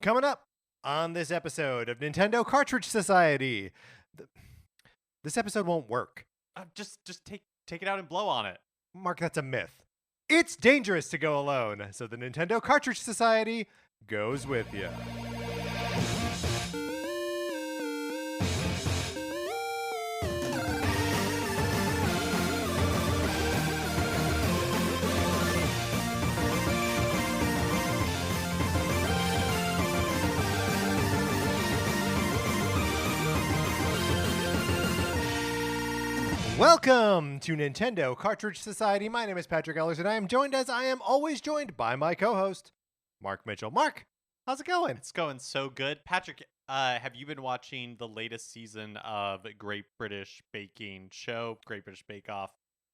Coming up on this episode of Nintendo Cartridge Society. This episode won't work. Just take it out and blow on it. Mark, that's a myth. It's dangerous to go alone, so the Nintendo Cartridge Society goes with you. Welcome to Nintendo Cartridge Society. My name is Patrick Ellers, and I am joined, as I am always joined, by my co-host, Mark Mitchell. Mark, how's it going? It's going so good. Patrick, have you been watching the latest season of Great British Baking Show, Great British Bake Off?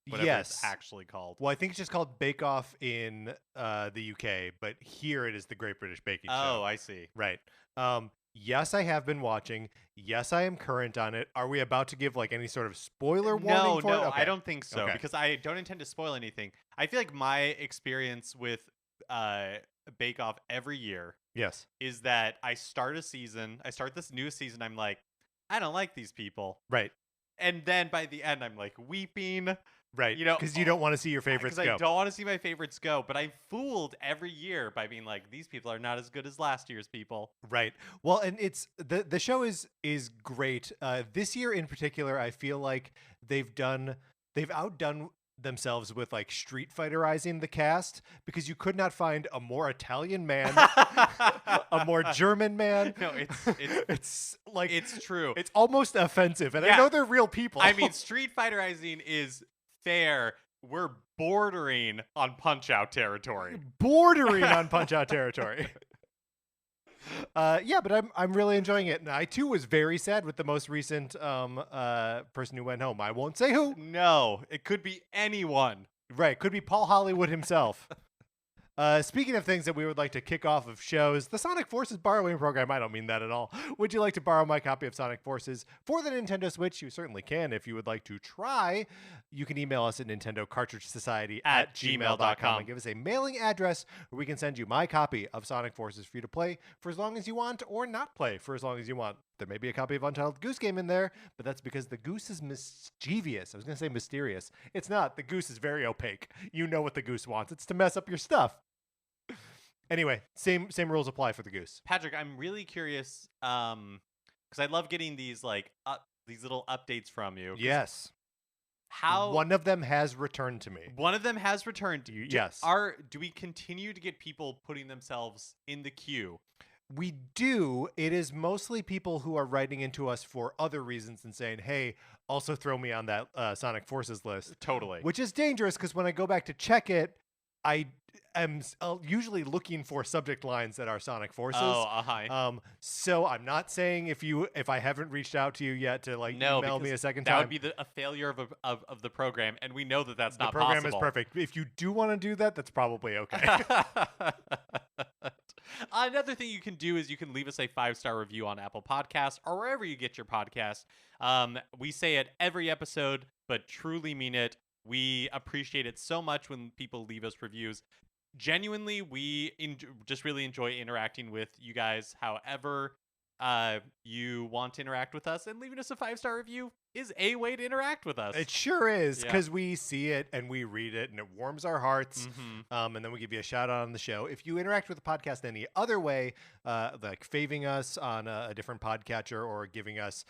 Whatever Yes. it's actually called. Well, I think it's just called Bake Off in the UK, but here it is the Great British Baking Show. Oh, I see. Right. Yes, I have been watching. Yes, I am current on it. Are we about to give like any sort of spoiler warning for it? No, Okay. I don't think so, Okay. because I don't intend to spoil anything. I feel like my experience with Bake Off every year Yes. is that I start this new season, I'm like, I don't like these people. Right. And then by the end, I'm like weeping. Right. You know, because you don't want to see your favorites Because go. I don't want to see my favorites go, but I'm fooled every year by being like, these people are not as good as last year's people. Right. Well, and it's the show is great. This year in particular, I feel like they've outdone themselves with like Street Fighterizing the cast, because you could not find a more Italian man, a more German man. No, it's like it's true. It's almost offensive, and I Yeah. know they're real people. I mean, Street Fighterizing is fair. We're bordering on Punch-Out territory. bordering on Punch-Out territory. Yeah, but I'm really enjoying it, and I too was very sad with the most recent person who went home. I won't say who. No, it could be anyone. Right, could be Paul Hollywood himself. Speaking of things that we would like to kick off of shows, the Sonic Forces borrowing program. I don't mean that at all. Would you like to borrow my copy of Sonic Forces for the Nintendo Switch? You certainly can. If you would like to try, you can email us at nintendocartridgesociety@gmail.com and give us a mailing address where we can send you my copy of Sonic Forces for you to play for as long as you want, or not play for as long as you want. There may be a copy of Untitled Goose Game in there, but that's because the goose is mischievous. I was going to say mysterious. It's not. The goose is very opaque. You know what the goose wants. It's to mess up your stuff. Anyway, same rules apply for the goose. Patrick, I'm really curious, because I love getting these these little updates from you. Yes. How one of them has returned to me. One of them has returned to you. Yes. Do we continue to get people putting themselves in the queue? We do. It is mostly people who are writing into us for other reasons and saying, hey, also throw me on that Sonic Forces list. Totally. Which is dangerous, because when I go back to check it, I am usually looking for subject lines that are Sonic Forces. Oh, hi. So I'm not saying if I haven't reached out to you yet to email me a second time. That would be a failure of the program, and we know that that's not possible. The program possible. is perfect. If you do want to do that, that's probably okay. Another thing you can do is you can leave us a 5-star review on Apple Podcasts or wherever you get your podcasts. We say it every episode, but truly mean it. We appreciate it so much when people leave us reviews. Genuinely, we just really enjoy interacting with you guys. However you want to interact with us, and leaving us a 5-star review is a way to interact with us. It sure is, Yeah. because we see it and we read it, and it warms our hearts. Mm-hmm. And then we give you a shout out on the show. If you interact with the podcast any other way, like faving us on a different podcatcher, or giving us,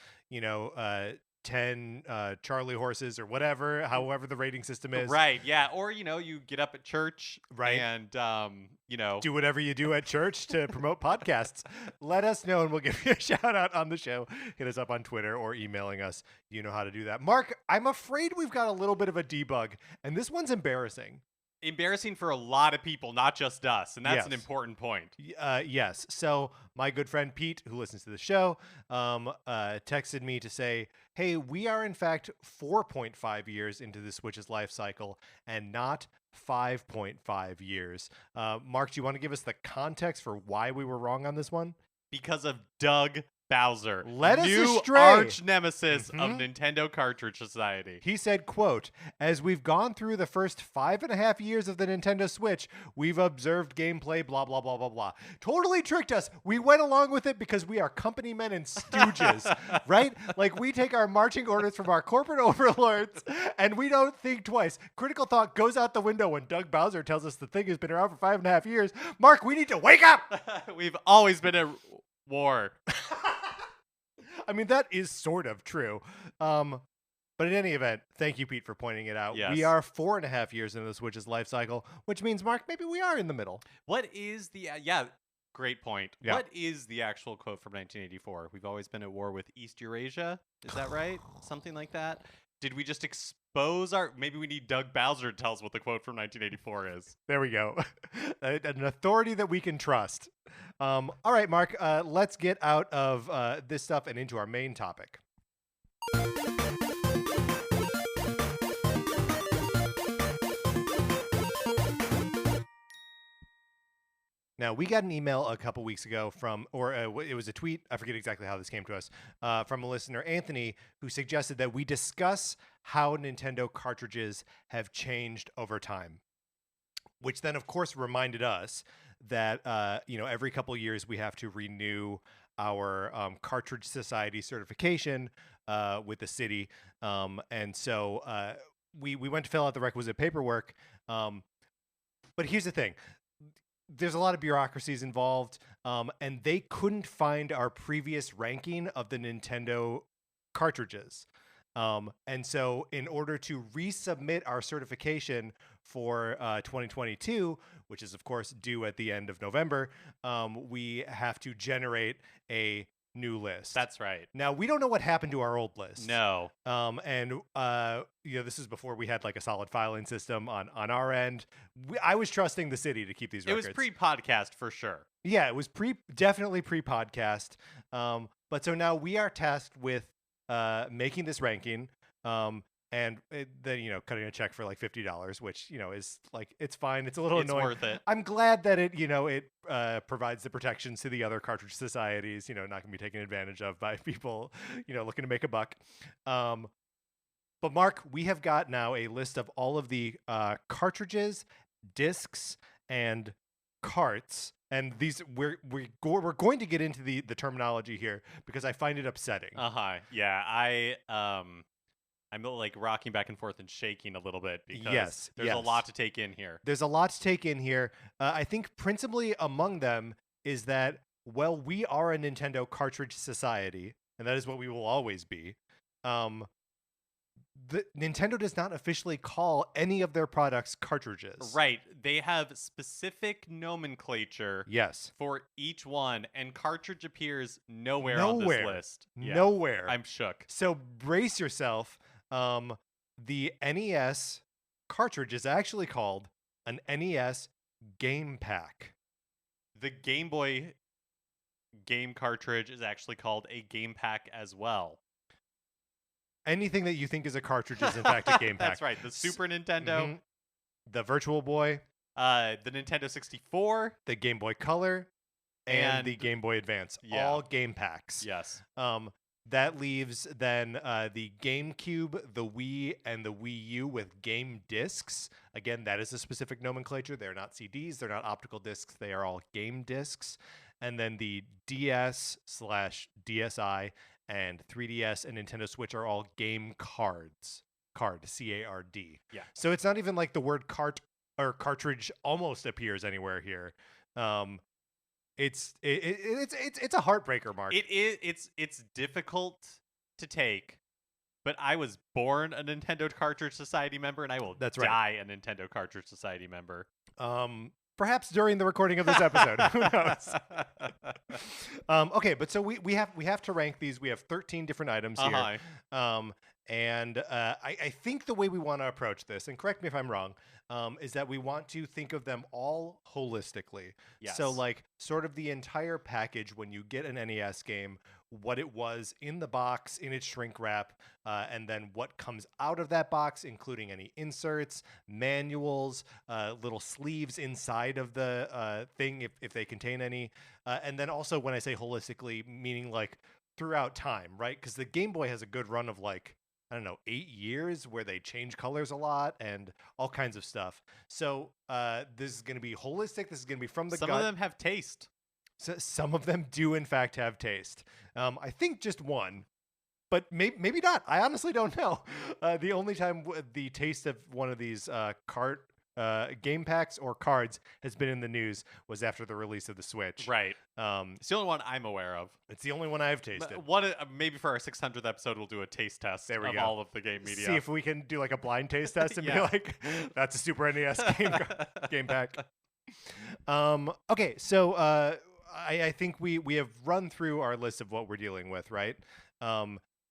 10 Charlie horses or whatever, however the rating system is. Right, yeah. Or, you get up at church, Right. and, Do whatever you do at church to promote podcasts. Let us know, and we'll give you a shout out on the show. Hit us up on Twitter or emailing us. You know how to do that. Mark, I'm afraid we've got a little bit of a debug, and this one's embarrassing. Embarrassing for a lot of people, not just us, and that's an Yes. important point. Yes. So my good friend Pete, who listens to the show, texted me to say, hey, we are in fact 4.5 years into the Switch's life cycle and not 5.5 years. Mark, do you want to give us the context for why we were wrong on this one? Because of Doug Bowser, Led us new astray. arch nemesis of Mhm. Nintendo Cartridge Society. He said, quote, "As we've gone through the first 5.5 years of the Nintendo Switch, we've observed gameplay, blah, blah, blah, blah, blah." Totally tricked us. We went along with it because we are company men and stooges, right? Like, we take our marching orders from our corporate overlords, and we don't think twice. Critical thought goes out the window when Doug Bowser tells us the thing has been around for 5.5 years. Mark, we need to wake up! We've always been at war. I mean, that is sort of true. But in any event, thank you, Pete, for pointing it out. Yes. We are 4.5 years into the Switch's life cycle, which means, Mark, maybe we are in the middle. What is the great point. Yeah. What is the actual quote from 1984? We've always been at war with East Eurasia. Is that right? Something like that. Did we just expose our? Maybe we need Doug Bowser to tell us what the quote from 1984 is. There we go. An authority that we can trust. All right, Mark, let's get out of this stuff and into our main topic. Now, we got an email a couple weeks ago from, or it was a tweet, I forget exactly how this came to us, from a listener, Anthony, who suggested that we discuss how Nintendo cartridges have changed over time, which then, of course, reminded us that, every couple of years we have to renew our Cartridge Society certification with the city. And so we went to fill out the requisite paperwork. But here's the thing. There's a lot of bureaucracies involved, and they couldn't find our previous ranking of the Nintendo cartridges. And so in order to resubmit our certification for 2022, which is, of course, due at the end of November, we have to generate a new list. That's right. Now, we don't know what happened to our old list. No. And this is before we had like a solid filing system on our end. I was trusting the city to keep these records. It was pre-podcast for sure. Yeah, it was definitely pre-podcast. But so now we are tasked with making this ranking. And then, cutting a check for like $50, which, is like, it's fine. It's a little annoying. It's worth it. I'm glad that it provides the protections to the other cartridge societies, not going to be taken advantage of by people, looking to make a buck. But Mark, we have got now a list of all of the cartridges, discs, and carts. And these we're going to get into the terminology here because I find it upsetting. Yeah, I'm like rocking back and forth and shaking a little bit because there's a lot to take in here. There's a lot to take in here. I think principally among them is that, well, we are a Nintendo Cartridge Society, and that is what we will always be. Nintendo does not officially call any of their products cartridges. Right. They have specific nomenclature for each one, and cartridge appears nowhere on this list. Yeah. Nowhere. I'm shook. So brace yourself. The NES cartridge is actually called an NES game pack. The Game Boy game cartridge is actually called a game pack as well. Anything that you think is a cartridge is in fact a game pack. That's right. The Super Nintendo, the Virtual Boy, the Nintendo 64, the Game Boy Color, and the Game Boy Advance. All game packs. Yes. That leaves then the GameCube, the Wii, and the Wii U with game discs. Again, that is a specific nomenclature. They're not CDs. They're not optical discs. They are all game discs. And then the DS/DSi and 3DS and Nintendo Switch are all game cards. Card, C-A-R-D. Yeah. So it's not even like the word cart or cartridge almost appears anywhere here. It's a heartbreaker, Mark. It is. It's difficult to take, but I was born a Nintendo Cartridge Society member, and I will die a Nintendo Cartridge Society member. Perhaps during the recording of this episode. Who knows? Okay, but so we have to rank these. We have 13 different items here. And I think the way we want to approach this, and correct me if I'm wrong, is that we want to think of them all holistically. Yes. So like sort of the entire package when you get an NES game, what it was in the box, in its shrink wrap, and then what comes out of that box, including any inserts, manuals, little sleeves inside of the thing if they contain any. And then also when I say holistically, meaning like throughout time, right? Because the Game Boy has a good run of like, I don't know, 8 years where they change colors a lot and all kinds of stuff. So this is going to be holistic. This is going to be from the Some gut. of them have taste. So some of them do in fact have taste. I think just one, but maybe not. I honestly don't know. The only time the taste of one of these game packs or cards has been in the news was after the release of the Switch. Right. It's the only one I'm aware of. It's the only one I've tasted. Maybe for our 600th episode, we'll do a taste test of go. all of the game media. See if we can do like a blind taste test and be like, that's a Super NES game pack. Okay, so I think we have run through our list of what we're dealing with, right?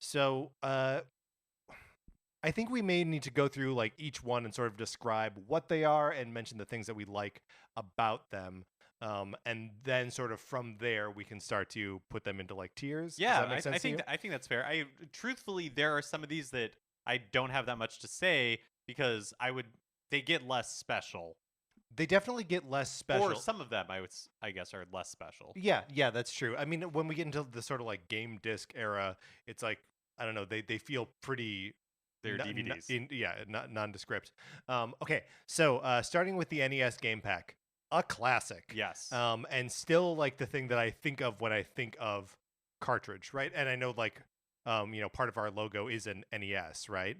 So I think we may need to go through like each one and sort of describe what they are and mention the things that we like about them. And then sort of from there we can start to put them into like tiers. Yeah, Does that make sense I think that's fair. Truthfully, there are some of these that I don't have that much to say because they get less special. They definitely get less special. Or some of them I guess are less special. Yeah, that's true. I mean, when we get into the sort of like game disc era, it's like, I don't know, they feel pretty. They're DVDs. Nondescript. Okay, so starting with the NES game pack, a classic. Yes. And still like the thing that I think of when I think of cartridge, right? And I know like, part of our logo is an NES, right?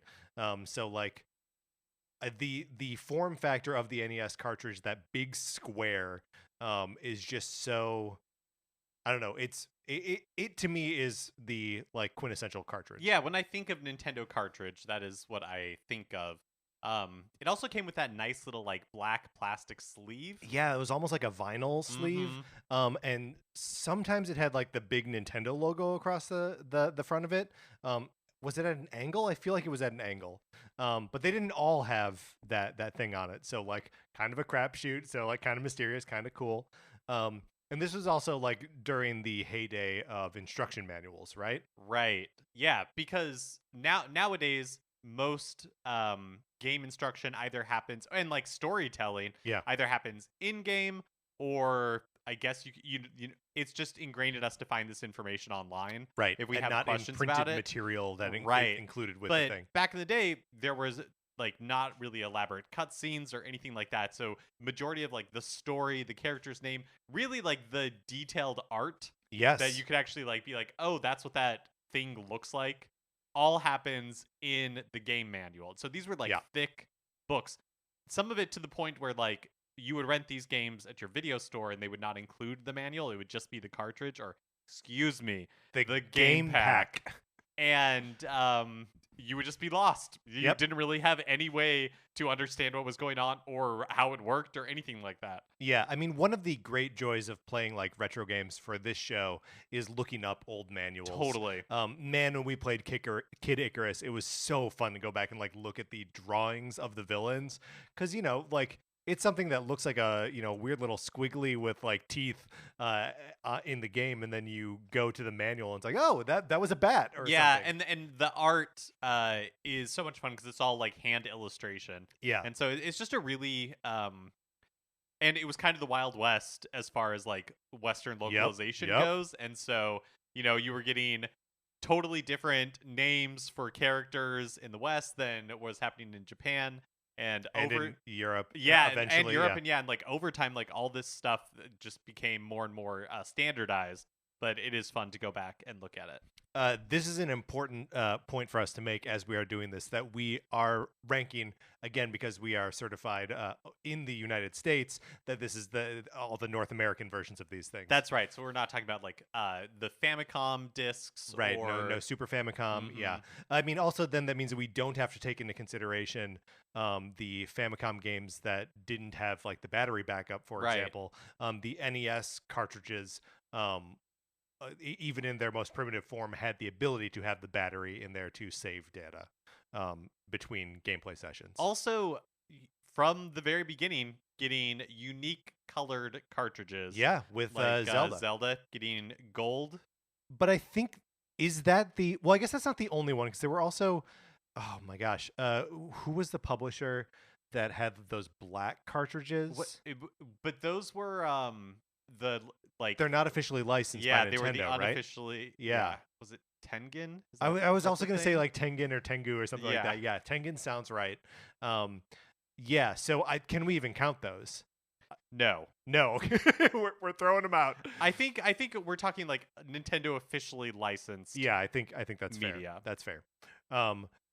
So like the form factor of the NES cartridge, that big square, is just so. I don't know. It to me is the like quintessential cartridge. Yeah, when I think of Nintendo cartridge, that is what I think of. It also came with that nice little like black plastic sleeve. Yeah, it was almost like a vinyl sleeve. And sometimes it had like the big Nintendo logo across the front of it. Was it at an angle? I feel like it was at an angle. But they didn't all have that thing on it. So like kind of a crapshoot. So like kind of mysterious, kind of cool. And this was also like during the heyday of instruction manuals, right? Right. Yeah, because nowadays most game instruction either happens and like storytelling either happens in game or I guess you it's just ingrained in us to find this information online. Right. If we and have not questions in printed about it. material that included with but the thing. Back in the day, there was like not really elaborate cutscenes or anything like that. So majority of like the story, the character's name, really like the detailed art that you could actually like be like, oh, that's what that thing looks like, all happens in the game manual. So these were like thick books. Some of it to the point where like you would rent these games at your video store and they would not include the manual. It would just be the cartridge or, excuse me, the game pack. And you would just be lost. You didn't really have any way to understand what was going on or how it worked or anything like that. Yeah, I mean, one of the great joys of playing like retro games for this show is looking up old manuals. Totally. Man, when we played Kid Icarus, it was so fun to go back and like look at the drawings of the villains, because like it's something that looks like a weird little squiggly with like teeth in the game, and then you go to the manual and it's like, oh, that was a bat or something. and the art is so much fun because it's all like hand illustration. Yeah, and so it's just a really and it was kind of the Wild West as far as like Western localization goes, and so you were getting totally different names for characters in the West than was happening in Japan. And over in Europe, eventually, and Europe, and like over time, like all this stuff just became more and more standardized. But it is fun to go back and look at it. This is an important point for us to make as we are doing this, that we are ranking, again, because we are certified in the United States, that this is all the North American versions of these things. That's right. So we're not talking about like the Famicom discs. Right. Or... No Super Famicom. Yeah. I mean, also then that means that we don't have to take into consideration the Famicom games that didn't have like the battery backup, for example. The NES cartridges, even in their most primitive form, had the ability to have the battery in there to save data between gameplay sessions. Also, from the very beginning, getting unique colored cartridges. Yeah, with like, Zelda. Zelda getting gold. But I think, is that well, I guess that's not the only one, because there were also, oh my gosh, who was the publisher that had those black cartridges? But those were they're not officially licensed by Nintendo, they were the unofficially right? Yeah. was it Tengen? I was that also the going to say thing? like Tengen or Tengu or something like Yeah. that. Yeah, Tengen sounds right. Yeah, so can we even count those? No. No, we're throwing them out. I think we're talking like Nintendo officially licensed. Yeah, I think that's media. fair. That's fair.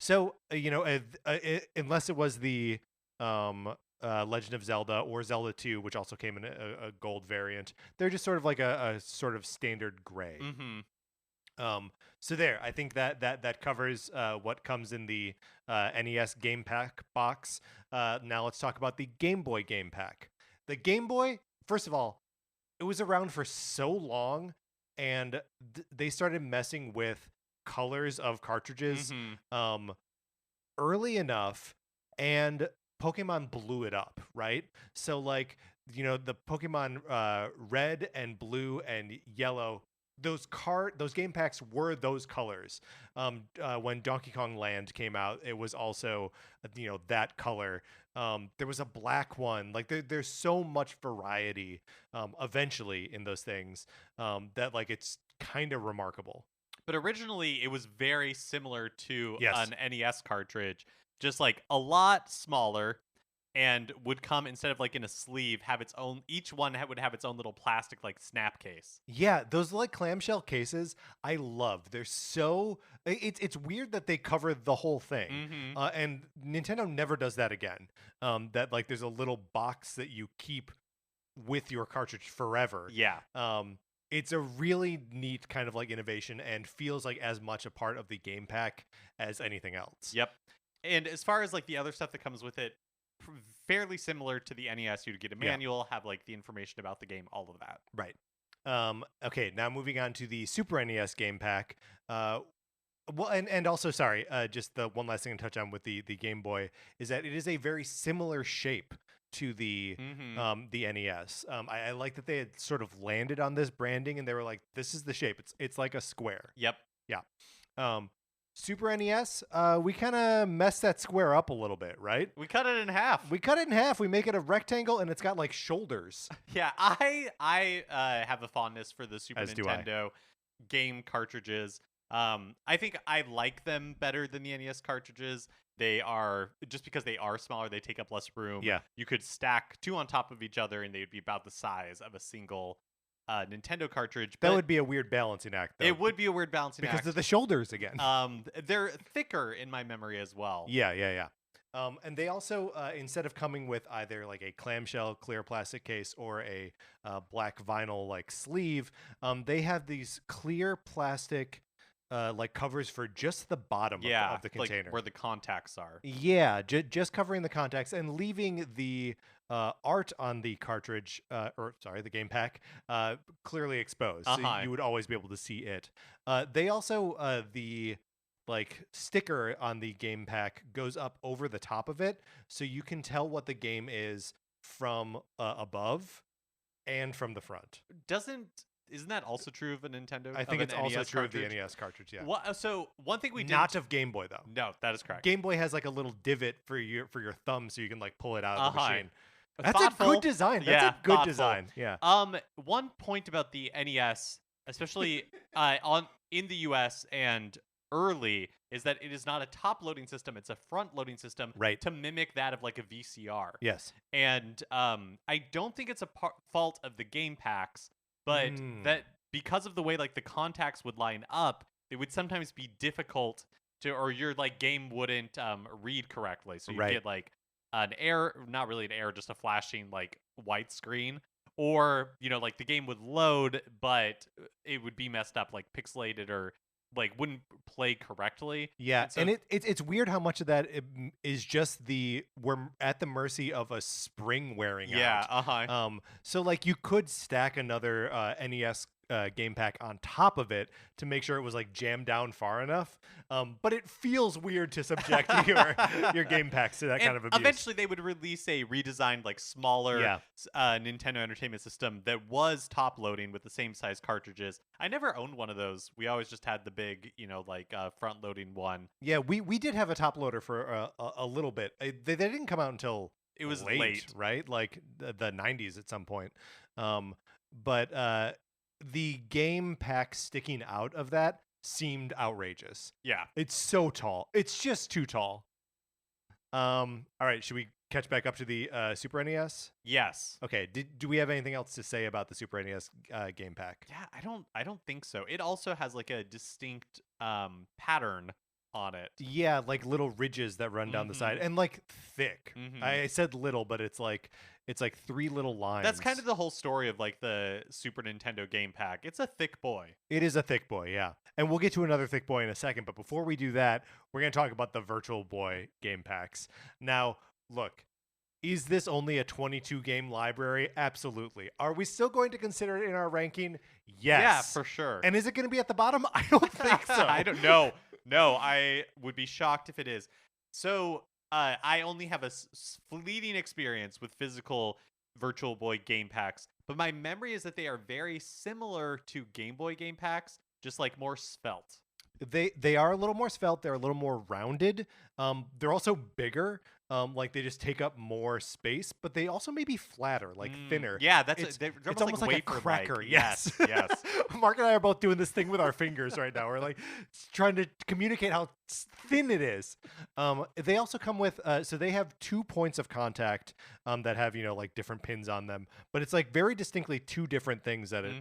So unless it was the Legend of Zelda or Zelda 2, which also came in a gold variant, they're just sort of like a sort of standard gray. So there, I think that covers what comes in the NES Game Pack box. Now let's talk about the Game Boy Game Pack. The Game Boy, first of all, it was around for so long, and they started messing with colors of cartridges early enough, and Pokemon blew it up, right? So like, the Pokemon red and blue and yellow, those game packs were those colors. When Donkey Kong Land came out, it was also that color. There was a black one. Like there's so much variety eventually in those things that like it's kind of remarkable. But originally, it was very similar to Yes. an NES cartridge, just like a lot smaller, and would come instead of like in a sleeve, have its own. Each one would have its own little plastic like snap case. Yeah, those like clamshell cases, I love. They're so it's weird that they cover the whole thing, and Nintendo never does that again. That like there's a little box that you keep with your cartridge forever. Yeah. It's a really neat kind of like innovation and feels like as much a part of the game pack as anything else. Yep. And as far as like the other stuff that comes with it, fairly similar to the NES. You'd get a manual, have like the information about the game, all of that. Right. Okay, now moving on to the Super NES game pack. Well, and also, sorry, just the one last thing to touch on with the Game Boy is that it is a very similar shape to the NES. I like that they had sort of landed on this branding and they were like, this is the shape. It's like a square. Yep. Yeah. Super NES, we kind of messed that square up a little bit, right? We cut it in half. We make it a rectangle and it's got like shoulders. Yeah, I have a fondness for the Super As do Nintendo game cartridges. I think I like them better than the NES cartridges. They are, just because they are smaller, they take up less room. Yeah. You could stack two on top of each other and they would be about the size of a single Nintendo cartridge. That would be a weird balancing act, though. It would be a weird balancing act. Because of the shoulders again. They're thicker in my memory as well. Yeah. And they also, instead of coming with either like a clamshell clear plastic case or a black vinyl like sleeve, they have these clear plastic like covers for just the bottom of the container. Like where the contacts are. Yeah, just covering the contacts and leaving the art on the cartridge, the game pack, clearly exposed. So you would always be able to see it. They also, the like sticker on the game pack goes up over the top of it, so you can tell what the game is from above and from the front. Isn't that also true of a Nintendo? I think it's also NES true cartridge? of the NES cartridge, yeah. So one thing we did not of Game Boy though. No, that is correct. Game Boy has like a little divot for your thumb so you can like pull it out of the machine. That's thoughtful. a good design. That's a good thoughtful. design. Yeah. One point about the NES, especially in the US and early, is that it is not a top loading system, it's a front loading system, right, to mimic that of like a VCR. Yes. And I don't think it's a fault of the game packs, but that because of the way like the contacts would line up, it would sometimes be difficult to, or your like game wouldn't read correctly. So you get like an error, not really an error, just a flashing like white screen, or like the game would load, but it would be messed up, like pixelated, or like wouldn't play correctly. Yeah, and it's weird how much of that is just we're at the mercy of a spring wearing out. So like you could stack another NES game pack on top of it to make sure it was like jammed down far enough, but it feels weird to subject your game packs to that kind of abuse. Eventually they would release a redesigned like smaller Nintendo Entertainment System that was top loading with the same size cartridges. I never owned one of those. We always just had the big front loading one. Yeah, we did have a top loader for a little bit. They didn't come out until it was late, right? Like the 90s at some point. But the game pack sticking out of that seemed outrageous. Yeah. It's so tall. It's just too tall. All right, should we catch back up to the Super NES? Yes. Okay. Do we have anything else to say about the Super NES game pack? Yeah, I don't think so. It also has like a distinct pattern on it. Yeah, like little ridges that run down the side and like thick. I said little, but it's like 3 little lines. That's kind of the whole story of like the Super Nintendo game pack. It's a thick boy. It is a thick boy, yeah. And we'll get to another thick boy in a second, but before we do that, we're going to talk about the Virtual Boy game packs. Now, look, is this only a 22 game library? Absolutely. Are we still going to consider it in our ranking? Yes. Yeah, for sure. And is it going to be at the bottom? I don't think so. I don't know. No, I would be shocked if it is. So, I only have a fleeting experience with physical Virtual Boy game packs, but my memory is that they are very similar to Game Boy game packs, just like more svelte. They are a little more svelte. They're a little more rounded. They're also bigger. Like they just take up more space, but they also may be flatter, like thinner. Yeah, It's almost like a wafer-like. cracker. Yes, yes. Mark and I are both doing this thing with our fingers right now. We're like trying to communicate how thin it is. They also come with, so they have 2 points of contact that have, like different pins on them, but it's like very distinctly 2 different things that it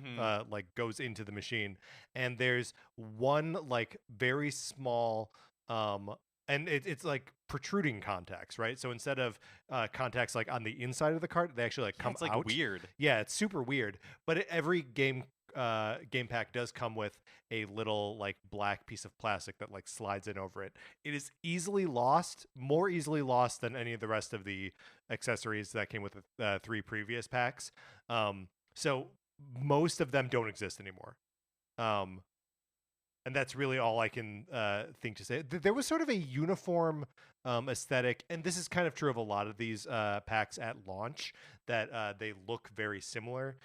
like goes into the machine. And there's one like very small, and it's like protruding contacts, right? So instead of contacts like on the inside of the cart, they actually like come it's like out. weird. Yeah, it's super weird. But every game pack does come with a little like black piece of plastic that like slides in over it. It is easily lost, more easily lost than any of the rest of the accessories that came with the 3 previous packs. So most of them don't exist anymore. And that's really all I can think to say. There was sort of a uniform aesthetic, and this is kind of true of a lot of these packs at launch, that they look very similar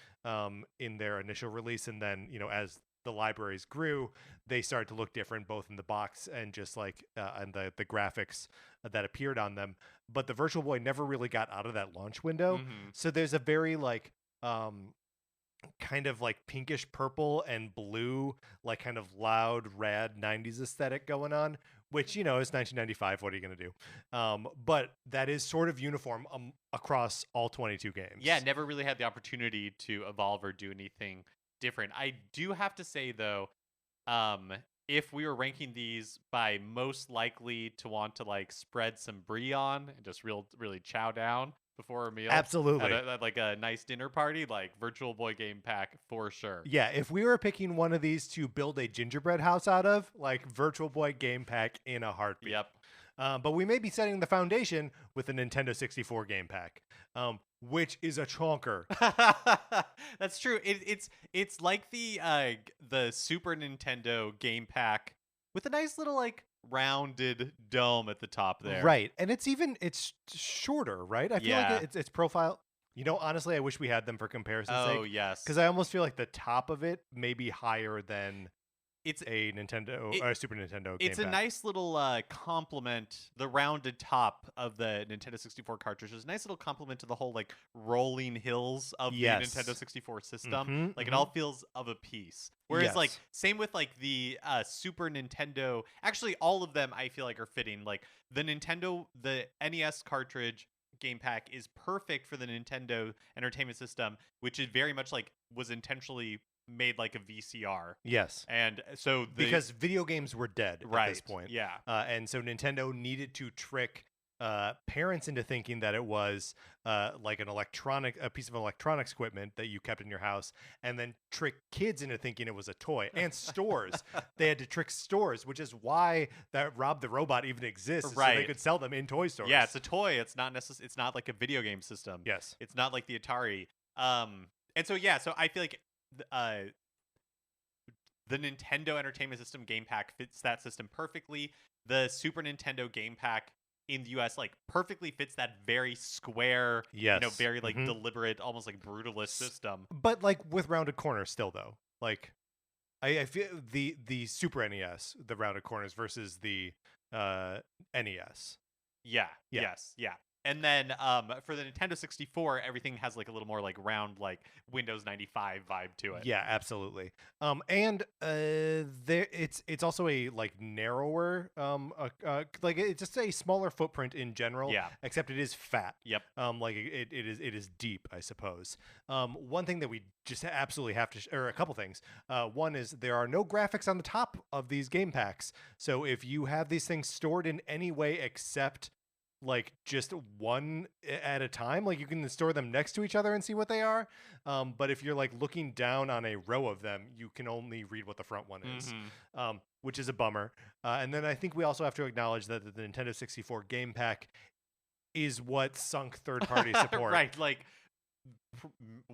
in their initial release, and then as the libraries grew, they started to look different, both in the box and just like and the graphics that appeared on them. But the Virtual Boy never really got out of that launch window, so there's a very like kind of like pinkish purple and blue, like kind of loud, rad 90s aesthetic going on, which, is 1995. What are you going to do? But that is sort of uniform across all 22 games. Yeah, never really had the opportunity to evolve or do anything different. I do have to say, though, if we were ranking these by most likely to want to like spread some brie on and just really chow down before a meal, absolutely, at like a nice dinner party, like Virtual Boy game pack for sure. Yeah, if we were picking one of these to build a gingerbread house out of, like Virtual Boy game pack in a heartbeat. Yep. But we may be setting the foundation with a Nintendo 64 game pack, which is a chonker. That's true. It's like the Super Nintendo game pack with a nice little like rounded dome at the top there. Right. And it's shorter, right? I feel like its profile. Honestly, I wish we had them for comparison's sake. Oh, yes. Because I almost feel like the top of it may be higher than it's a Nintendo or Super Nintendo game It's a pack. nice little complement. The rounded top of the Nintendo 64 cartridge is a nice little complement to the whole like rolling hills of the Nintendo 64 system. It all feels of a piece. Whereas like same with like the Super Nintendo, actually all of them I feel like are fitting. Like the NES cartridge game pack is perfect for the Nintendo Entertainment System, which is very much like was intentionally made like a VCR. Yes. And so because video games were dead at this point. Yeah. And so Nintendo needed to trick parents into thinking that it was like a piece of electronics equipment that you kept in your house, and then trick kids into thinking it was a toy. And stores, they had to trick stores, which is why that Rob the Robot even exists, so they could sell them in toy stores. Yeah, it's a toy. It's not It's not like a video game system. Yes, it's not like the Atari. And so so I feel like the Nintendo Entertainment System game pack fits that system perfectly. The Super Nintendo game pack in the US like perfectly fits that very square, very like deliberate, almost like brutalist system. But like with rounded corners still though. Like I feel the Super NES, the rounded corners versus the NES. Yeah. Yes. Yeah. And then for the Nintendo 64, everything has like a little more like round, like Windows 95 vibe to it. Yeah, absolutely. And there it's also a like narrower like it's just a smaller footprint in general. Yeah. Except it is fat. Yep. Like it is deep, I suppose. One thing that we just absolutely have to or a couple things. One is there are no graphics on the top of these game packs. So if you have these things stored in any way except like just one at a time, like you can store them next to each other and see what they are, but if you're like looking down on a row of them, you can only read what the front one is, which is a bummer. And then I think we also have to acknowledge that the Nintendo 64 game pack is what sunk third-party support. Right, like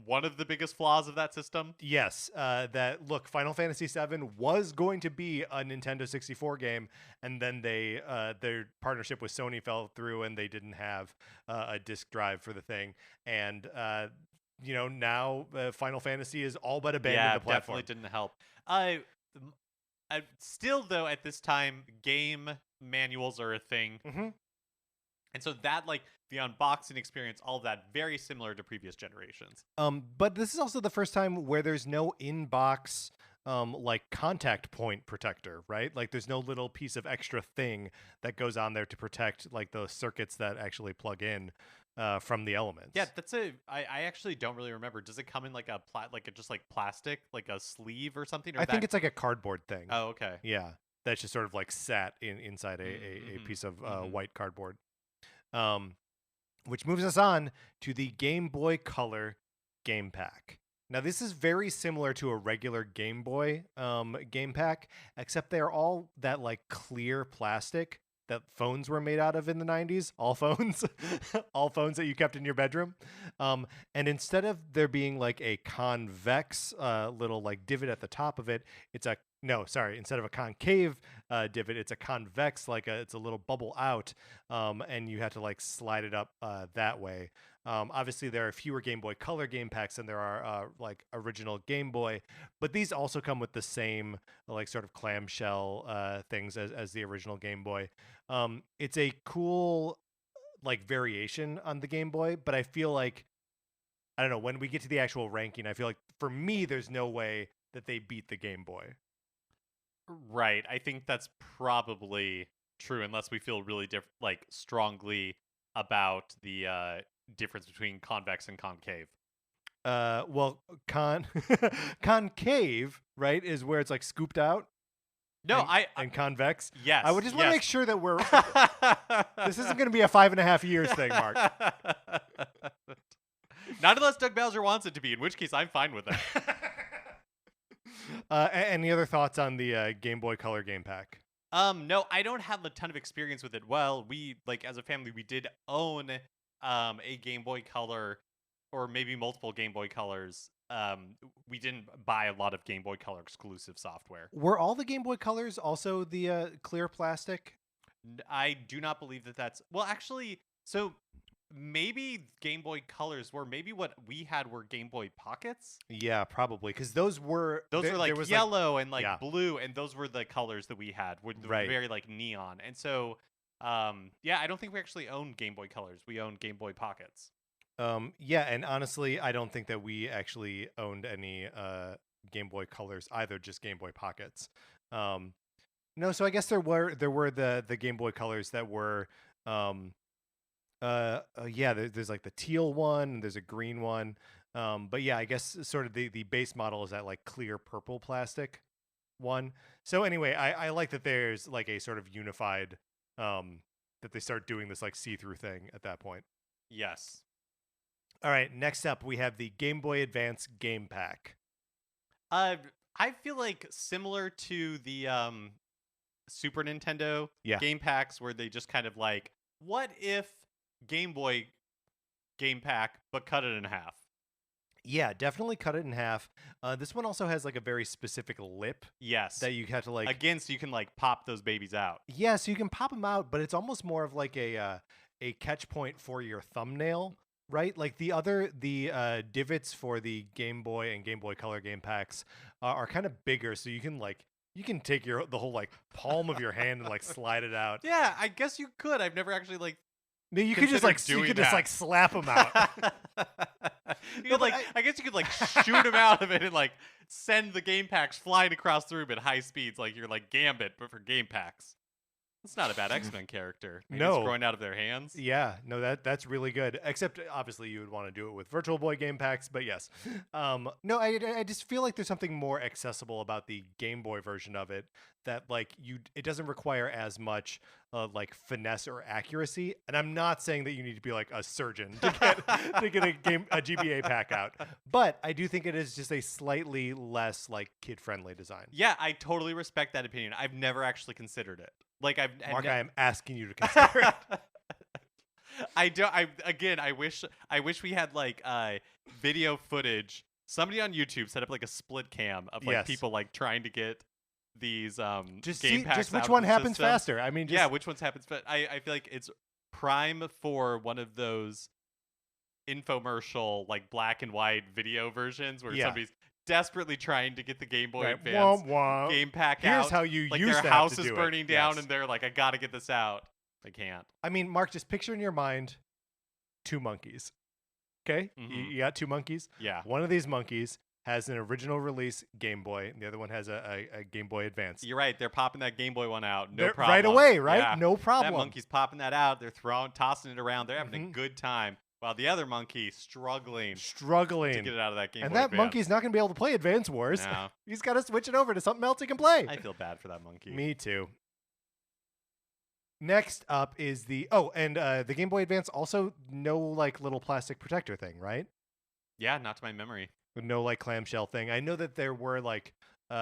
one of the biggest flaws of that system. Yes, that look, Final Fantasy VII was going to be a Nintendo 64 game, and then they their partnership with Sony fell through, and they didn't have a disc drive for the thing. And now Final Fantasy is all but abandoned the platform. Definitely didn't help. I still though at this time game manuals are a thing. And so that, like, the unboxing experience, all of that, very similar to previous generations. But this is also the first time where there's no in-box, like, contact point protector, right? Like, there's no little piece of extra thing that goes on there to protect, like, the circuits that actually plug in from the elements. Yeah, I actually don't really remember. Does it come in, like, just, like, plastic, like a sleeve or something? Or I think it's, like, a cardboard thing. Oh, okay. Yeah, that's just sort of, like, sat inside a piece of white cardboard. Which moves us on to the Game Boy Color game pack. Now, this is very similar to a regular Game Boy game pack, except they're all that like clear plastic that phones were made out of in the 90s. All phones, all phones that you kept in your bedroom. And instead of there being like a convex little like divot at the top of it, instead of a concave divot, it's a convex, it's a little bubble out, and you had to like slide it up that way. Obviously, there are fewer Game Boy Color game packs than there are like original Game Boy, but these also come with the same like sort of clamshell things as the original Game Boy. It's a cool like variation on the Game Boy, but I feel like, I don't know, when we get to the actual ranking, I feel like for me, there's no way that they beat the Game Boy. Right. I think that's probably true, unless we feel really strongly about the difference between convex and concave. Well, concave, right, is where it's like scooped out. No, and convex. Yes. I would just want to make sure that we're. This isn't going to be a 5.5 years thing, Mark. Not unless Doug Bowser wants it to be, in which case I'm fine with it. Any other thoughts on the Game Boy Color game pack? No, I don't have a ton of experience with it. Well, we as a family, we did own a Game Boy Color, or maybe multiple Game Boy Colors. We didn't buy a lot of Game Boy Color exclusive software. Were all the Game Boy Colors also the clear plastic? I do not believe that's... Well, actually, so maybe Game Boy Colors were... Maybe what we had were Game Boy Pockets? Yeah, probably, because those were... Those were like yellow and yeah. blue, and those were the colors that we had. Were very like neon. And so, yeah, I don't think we actually owned Game Boy Colors. We owned Game Boy Pockets. Yeah, and honestly, I don't think that we actually owned any Game Boy Colors either, just Game Boy Pockets. No, so I guess there were the Game Boy Colors that were there's like the teal one, and there's a green one. But yeah, I guess sort of the base model is that like clear purple plastic one. So anyway, I like that there's like a sort of unified that they start doing this like see-through thing at that point. Yes. All right, next up we have the Game Boy Advance game pack. I feel like similar to the Super Nintendo game packs, where they just kind of like, what if Game Boy game pack, but cut it in half? Yeah, definitely cut it in half. This one also has like a very specific lip. Yes. That you have to like... Again, so you can like pop those babies out. Yeah, so you can pop them out, but it's almost more of like a catch point for your thumbnail. Right, like the divots for the Game Boy and Game Boy Color game packs are kind of bigger, so you can take the whole like palm of your hand and like slide it out. Yeah, I guess you could. I've never actually No, you could just like slap them out. You could, like, I guess you could like shoot them out of it and like send the game packs flying across the room at high speeds, like you're like Gambit, but for game packs. That's not a bad X-Men character. Maybe No. it's growing out of their hands. Yeah, no, that's really good. Except obviously you would want to do it with Virtual Boy game packs, but yes. No, I just feel like there's something more accessible about the Game Boy version of it that like it doesn't require as much like finesse or accuracy. And I'm not saying that you need to be like a surgeon to get a GBA pack out, but I do think it is just a slightly less like kid-friendly design. Yeah, I totally respect that opinion. I've never actually considered it. Like Mark, I am asking you to consider it. I wish we had like video footage. Somebody on YouTube set up like a split cam of like people like trying to get these game packs. Just which out one of the happens system. faster. I mean, which ones happens fast. I feel like it's prime for one of those infomercial like black and white video versions where somebody's desperately trying to get the Game Boy Advance game pack out. Here's how you like use their that house to is do burning it. down Yes. and they're like, I gotta get this out. They can't. I mean, Mark, just picture in your mind 2 monkeys. Okay? Mhm. You got 2 monkeys. Yeah. One of these monkeys has an original release Game Boy, and the other one has a Game Boy Advance. You're right. They're popping that Game Boy one out. No They're problem. right away, right? Yeah. No problem. That monkey's popping that out. They're tossing it around. They're having a good time. While the other monkey struggling to get it out of that Game Boy And that Advance. monkey's not going to be able to play Advance Wars. No. He's got to switch it over to something else he can play. I feel bad for that monkey. Me too. Next up is the Game Boy Advance also no like little plastic protector thing, right? Yeah, not to my memory. No like clamshell thing. I know that there were like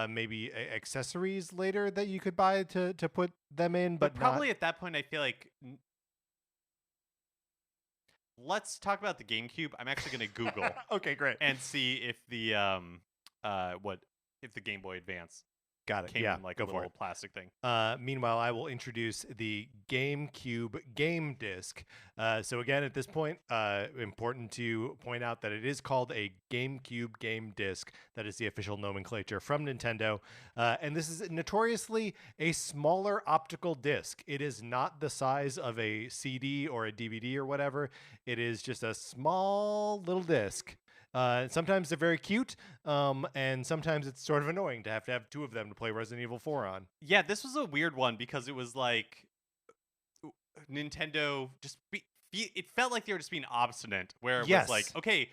maybe accessories later that you could buy to put them in, but probably at that point I feel like let's talk about the GameCube. I'm actually going to Google okay, great. and see if the if the Game Boy Advance Got it. came Yeah, in like go a for little it. plastic thing. Meanwhile, I will introduce the GameCube game disc. So again, at this point, important to point out that it is called a GameCube game disc. That is the official nomenclature from Nintendo. And this is notoriously a smaller optical disc. It is not the size of a CD or a DVD or whatever. It is just a small little disc. Sometimes they're very cute, and sometimes it's sort of annoying to have 2 of them to play Resident Evil 4 on. Yeah, this was a weird one because it was like Nintendo it felt like they were just being obstinate, where it was like, okay,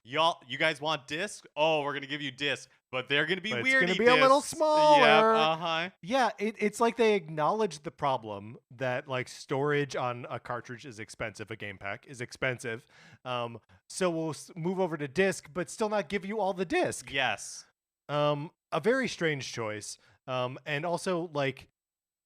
you guys want discs? Oh, we're gonna give you discs, but they're gonna be weird. It's gonna be a little smaller. Yeah, Yeah, it's like they acknowledged the problem that like storage on a cartridge is expensive, a game pack is expensive. So we'll move over to disc, but still not give you all the disc. Yes. A very strange choice. And also like,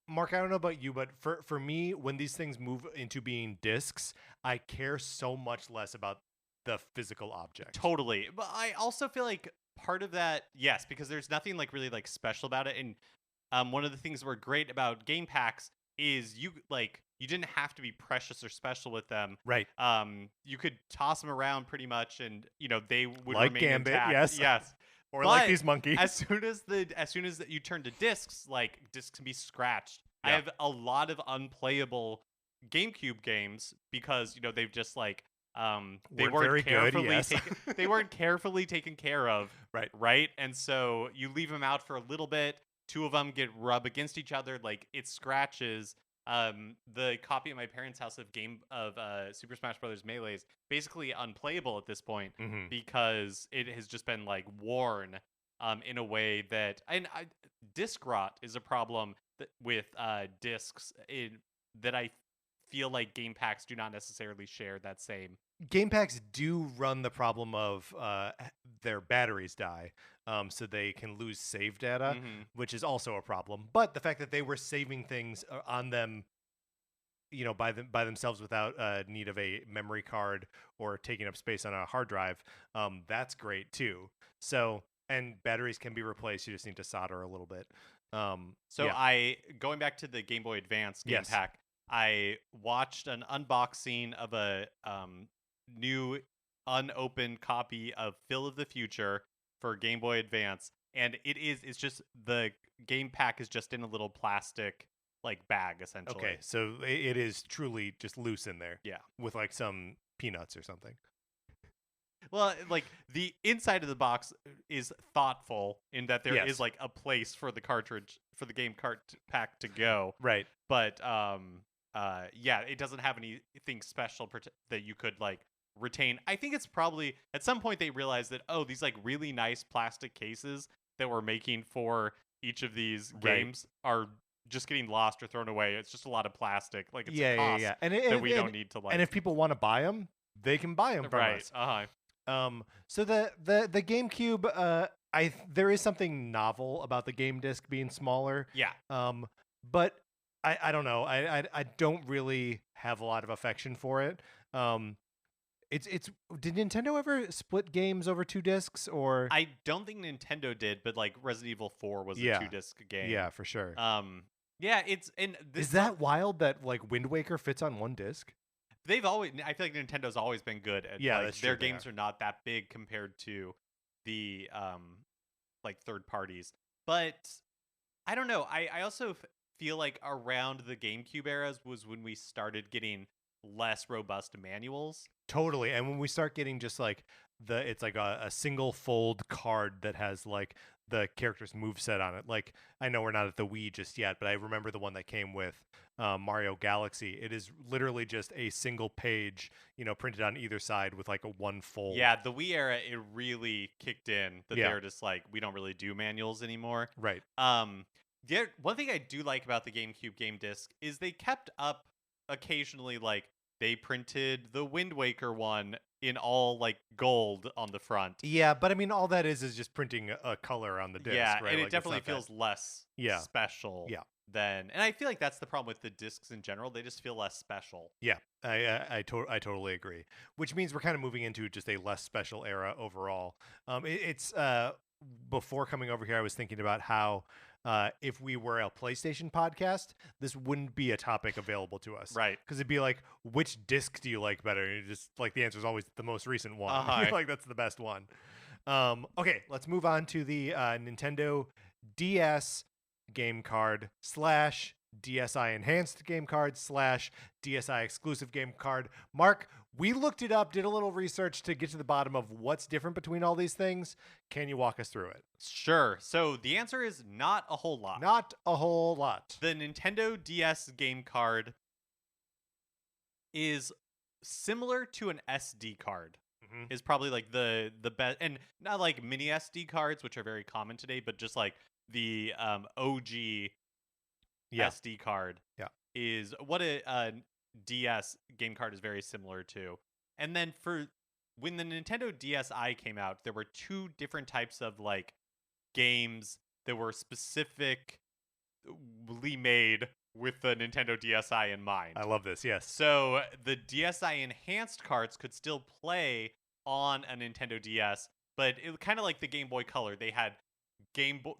Mark, I don't know about you, but for me, when these things move into being discs, I care so much less about the physical object. Totally. But I also feel like part of that, yes, because there's nothing like really like special about it. And one of the things that were great about game packs is you didn't have to be precious or special with them. Right. You could toss them around pretty much, and they would like remain Gambit, intact. Yes. Or But like these monkeys. as soon as you turn to discs, like discs can be scratched. Yeah. I have a lot of unplayable GameCube games because they've just like they Weren't weren't very good, carefully yes. they weren't carefully taken care of. Right. And so you leave them out for a little bit. 2 of them get rub against each other, like it scratches. The copy at my parents' house of Super Smash Bros. Melee is basically unplayable at this point because it has just been like worn in a way that disc rot is a problem with discs that I feel like game packs do not necessarily share that same. Game packs do run the problem of their batteries die, so they can lose save data, which is also a problem. But the fact that they were saving things on them, by themselves without need of a memory card or taking up space on a hard drive, that's great too. So, and batteries can be replaced. You just need to solder a little bit. Going back to the Game Boy Advance game pack, I watched an unboxing of a new unopened copy of Phil of the Future for Game Boy Advance, and it's just the game pack is just in a little plastic like bag essentially. Okay, so it is truly just loose in there. Yeah. With like some peanuts or something. Well, like the inside of the box is thoughtful in that there is Yes. like a place for the cartridge for the game cart pack to go. Right. But yeah, it doesn't have anything special that you could like retain. I think it's probably at some point they realized that these like really nice plastic cases that we're making for each of these Right. games are just getting lost or thrown away. It's just a lot of plastic. Like it's a Yeah, cost And that we don't need to like. and if people want to buy them, they can buy them from right. us. So the GameCube, there is something novel about the game disc being smaller. Yeah. But I don't know. I don't really have a lot of affection for it. It's did Nintendo ever split games over 2 discs or? I don't think Nintendo did, but like Resident Evil 4 was a 2-disc game. Yeah, for sure. Yeah, it's and this is that wild that like Wind Waker fits on 1 disc? I feel like Nintendo's always been good at that's their true, games are not that big compared to the like third parties. But I don't know. I also feel like around the GameCube eras was when we started getting less robust manuals. Totally. And when we start getting just like it's like a single fold card that has like the character's moveset on it. Like I know we're not at the Wii just yet, but I remember the one that came with Mario Galaxy. It is literally just a single page, printed on either side with like a 1 fold. Yeah, the Wii era, it really kicked in that they're just like, we don't really do manuals anymore. Right. One thing I do like about the GameCube game disc is they kept up occasionally, like they printed the Wind Waker one in all like gold on the front. Yeah, but I mean, all that is just printing a color on the disc. Yeah, right? and it like, definitely feels less special. Yeah. And I feel like that's the problem with the discs in general. They just feel less special. Yeah, I totally agree. Which means we're kind of moving into just a less special era overall. It's before coming over here, I was thinking about how if we were a PlayStation podcast, this wouldn't be a topic available to us. Right. Because it'd be like, which disc do you like better? And just like the answer is always the most recent one. Like that's the best one. Okay, let's move on to the Nintendo DS game card / DSi enhanced game card / DSi exclusive game card. Mark, we looked it up, did a little research to get to the bottom of what's different between all these things. Can you walk us through it? Sure. So the answer is not a whole lot. Not a whole lot. The Nintendo DS game card is similar to an SD card. Is probably like the best, and not like mini SD cards, which are very common today, but just like the OG SD card is what a DS game card is very similar to. And then when the Nintendo DSi came out, there were 2 different types of like games that were specifically made with the Nintendo DSi in mind. I love this, yes. So the DSi enhanced cards could still play on a Nintendo DS, but it was kind of like the Game Boy Color. They had Nintendo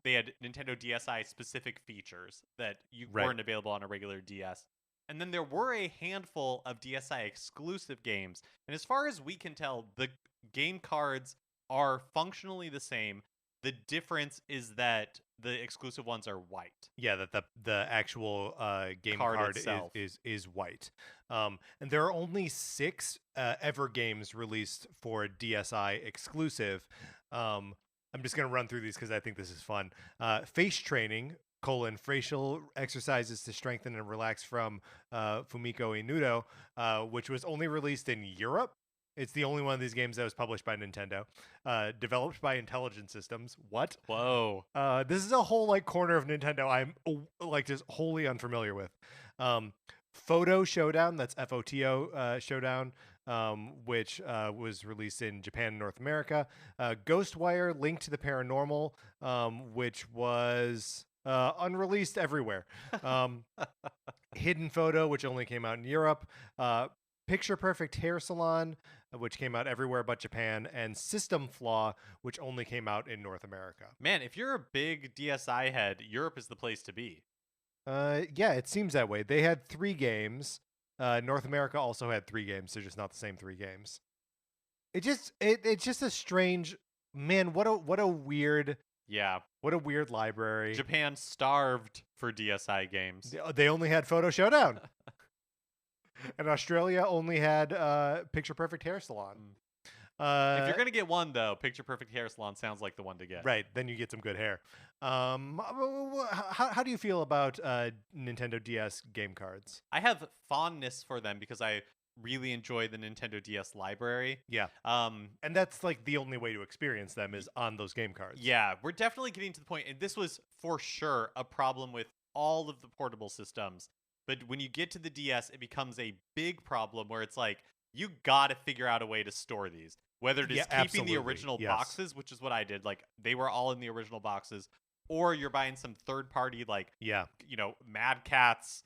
DSi specific features that weren't available on a regular DS. And then there were a handful of DSi exclusive games. And as far as we can tell, the game cards are functionally the same. The difference is that the exclusive ones are white. Yeah, that the actual game card itself is white. And there are only 6 ever games released for DSi exclusive. I'm just going to run through these because I think this is fun. Face Training, facial exercises to strengthen and relax from Fumiko Inudo, which was only released in Europe. It's the only one of these games that was published by Nintendo. Developed by Intelligent Systems. What? Whoa. This is a whole like corner of Nintendo I'm like just wholly unfamiliar with. Photo Showdown, that's FOTO Showdown, which was released in Japan and North America. Ghostwire, Link to the Paranormal, which was unreleased everywhere. Hidden Photo, which only came out in Europe. Picture Perfect Hair Salon, which came out everywhere but Japan, and System Flaw, which only came out in North America. Man, if you're a big DSi head, Europe is the place to be. Yeah, it seems that way. They had 3 games. North America also had 3 games. They're just not the same 3 games. It's just a strange, man. What a weird Yeah. What a weird library. Japan starved for DSi games. They only had Photo Showdown. And Australia only had Picture Perfect Hair Salon. If you're going to get one, though, Picture Perfect Hair Salon sounds like the one to get. Right, then you get some good hair. How do you feel about Nintendo DS game cards? I have fondness for them because I really enjoy the Nintendo DS library. Yeah. And that's like the only way to experience them is on those game cards. Yeah, we're definitely getting to the point, and this was for sure a problem with all of the portable systems. But when you get to the DS, it becomes a big problem where it's like, you got to figure out a way to store these. Whether it is keeping the original boxes, which is what I did, like they were all in the original boxes, or you're buying some third party, like, Mad Catz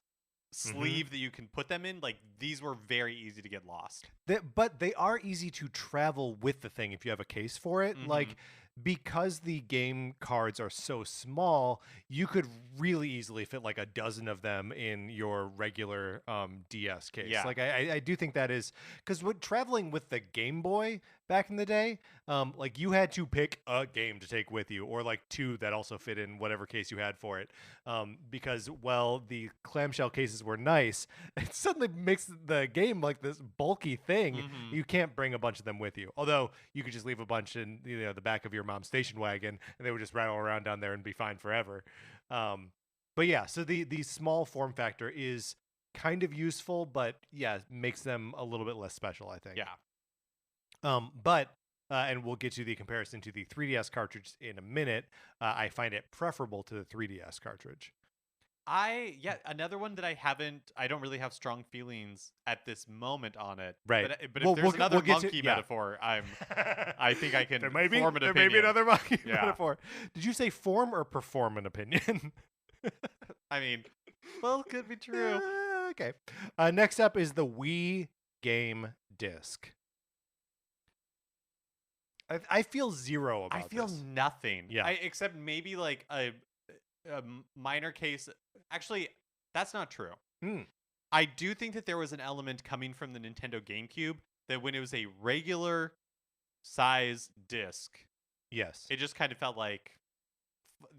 sleeve that you can put them in. Like, these were very easy to get lost. But they are easy to travel with the thing if you have a case for it. Like, because the game cards are so small, you could really easily fit like a dozen of them in your regular DS case. Yeah. Like I do think that is because when traveling with the Game Boy back in the day, like you had to pick a game to take with you, or like two that also fit in whatever case you had for it. Because while the clamshell cases were nice, it suddenly makes the game like this bulky thing. You can't bring a bunch of them with you. Although you could just leave a bunch in the back of your mom's station wagon, and they would just rattle around down there and be fine forever. But yeah, so the small form factor is kind of useful, but yeah, makes them a little bit less special, I think. Yeah. But and we'll get to the comparison to the 3DS cartridge in a minute. I find it preferable to the 3DS cartridge. Another one that I don't really have strong feelings at this moment on it. Right. But if there's another monkey metaphor, I think I can form an opinion. There may be another monkey metaphor. Did you say form or perform an opinion? I mean, well, could be true. Okay. Next up is the Wii Game Disc. I feel zero about this. I feel nothing. Yeah. Except maybe like a minor case. Actually, that's not true. I do think that there was an element coming from the Nintendo GameCube that when it was a regular size disc, yes, it just kind of felt like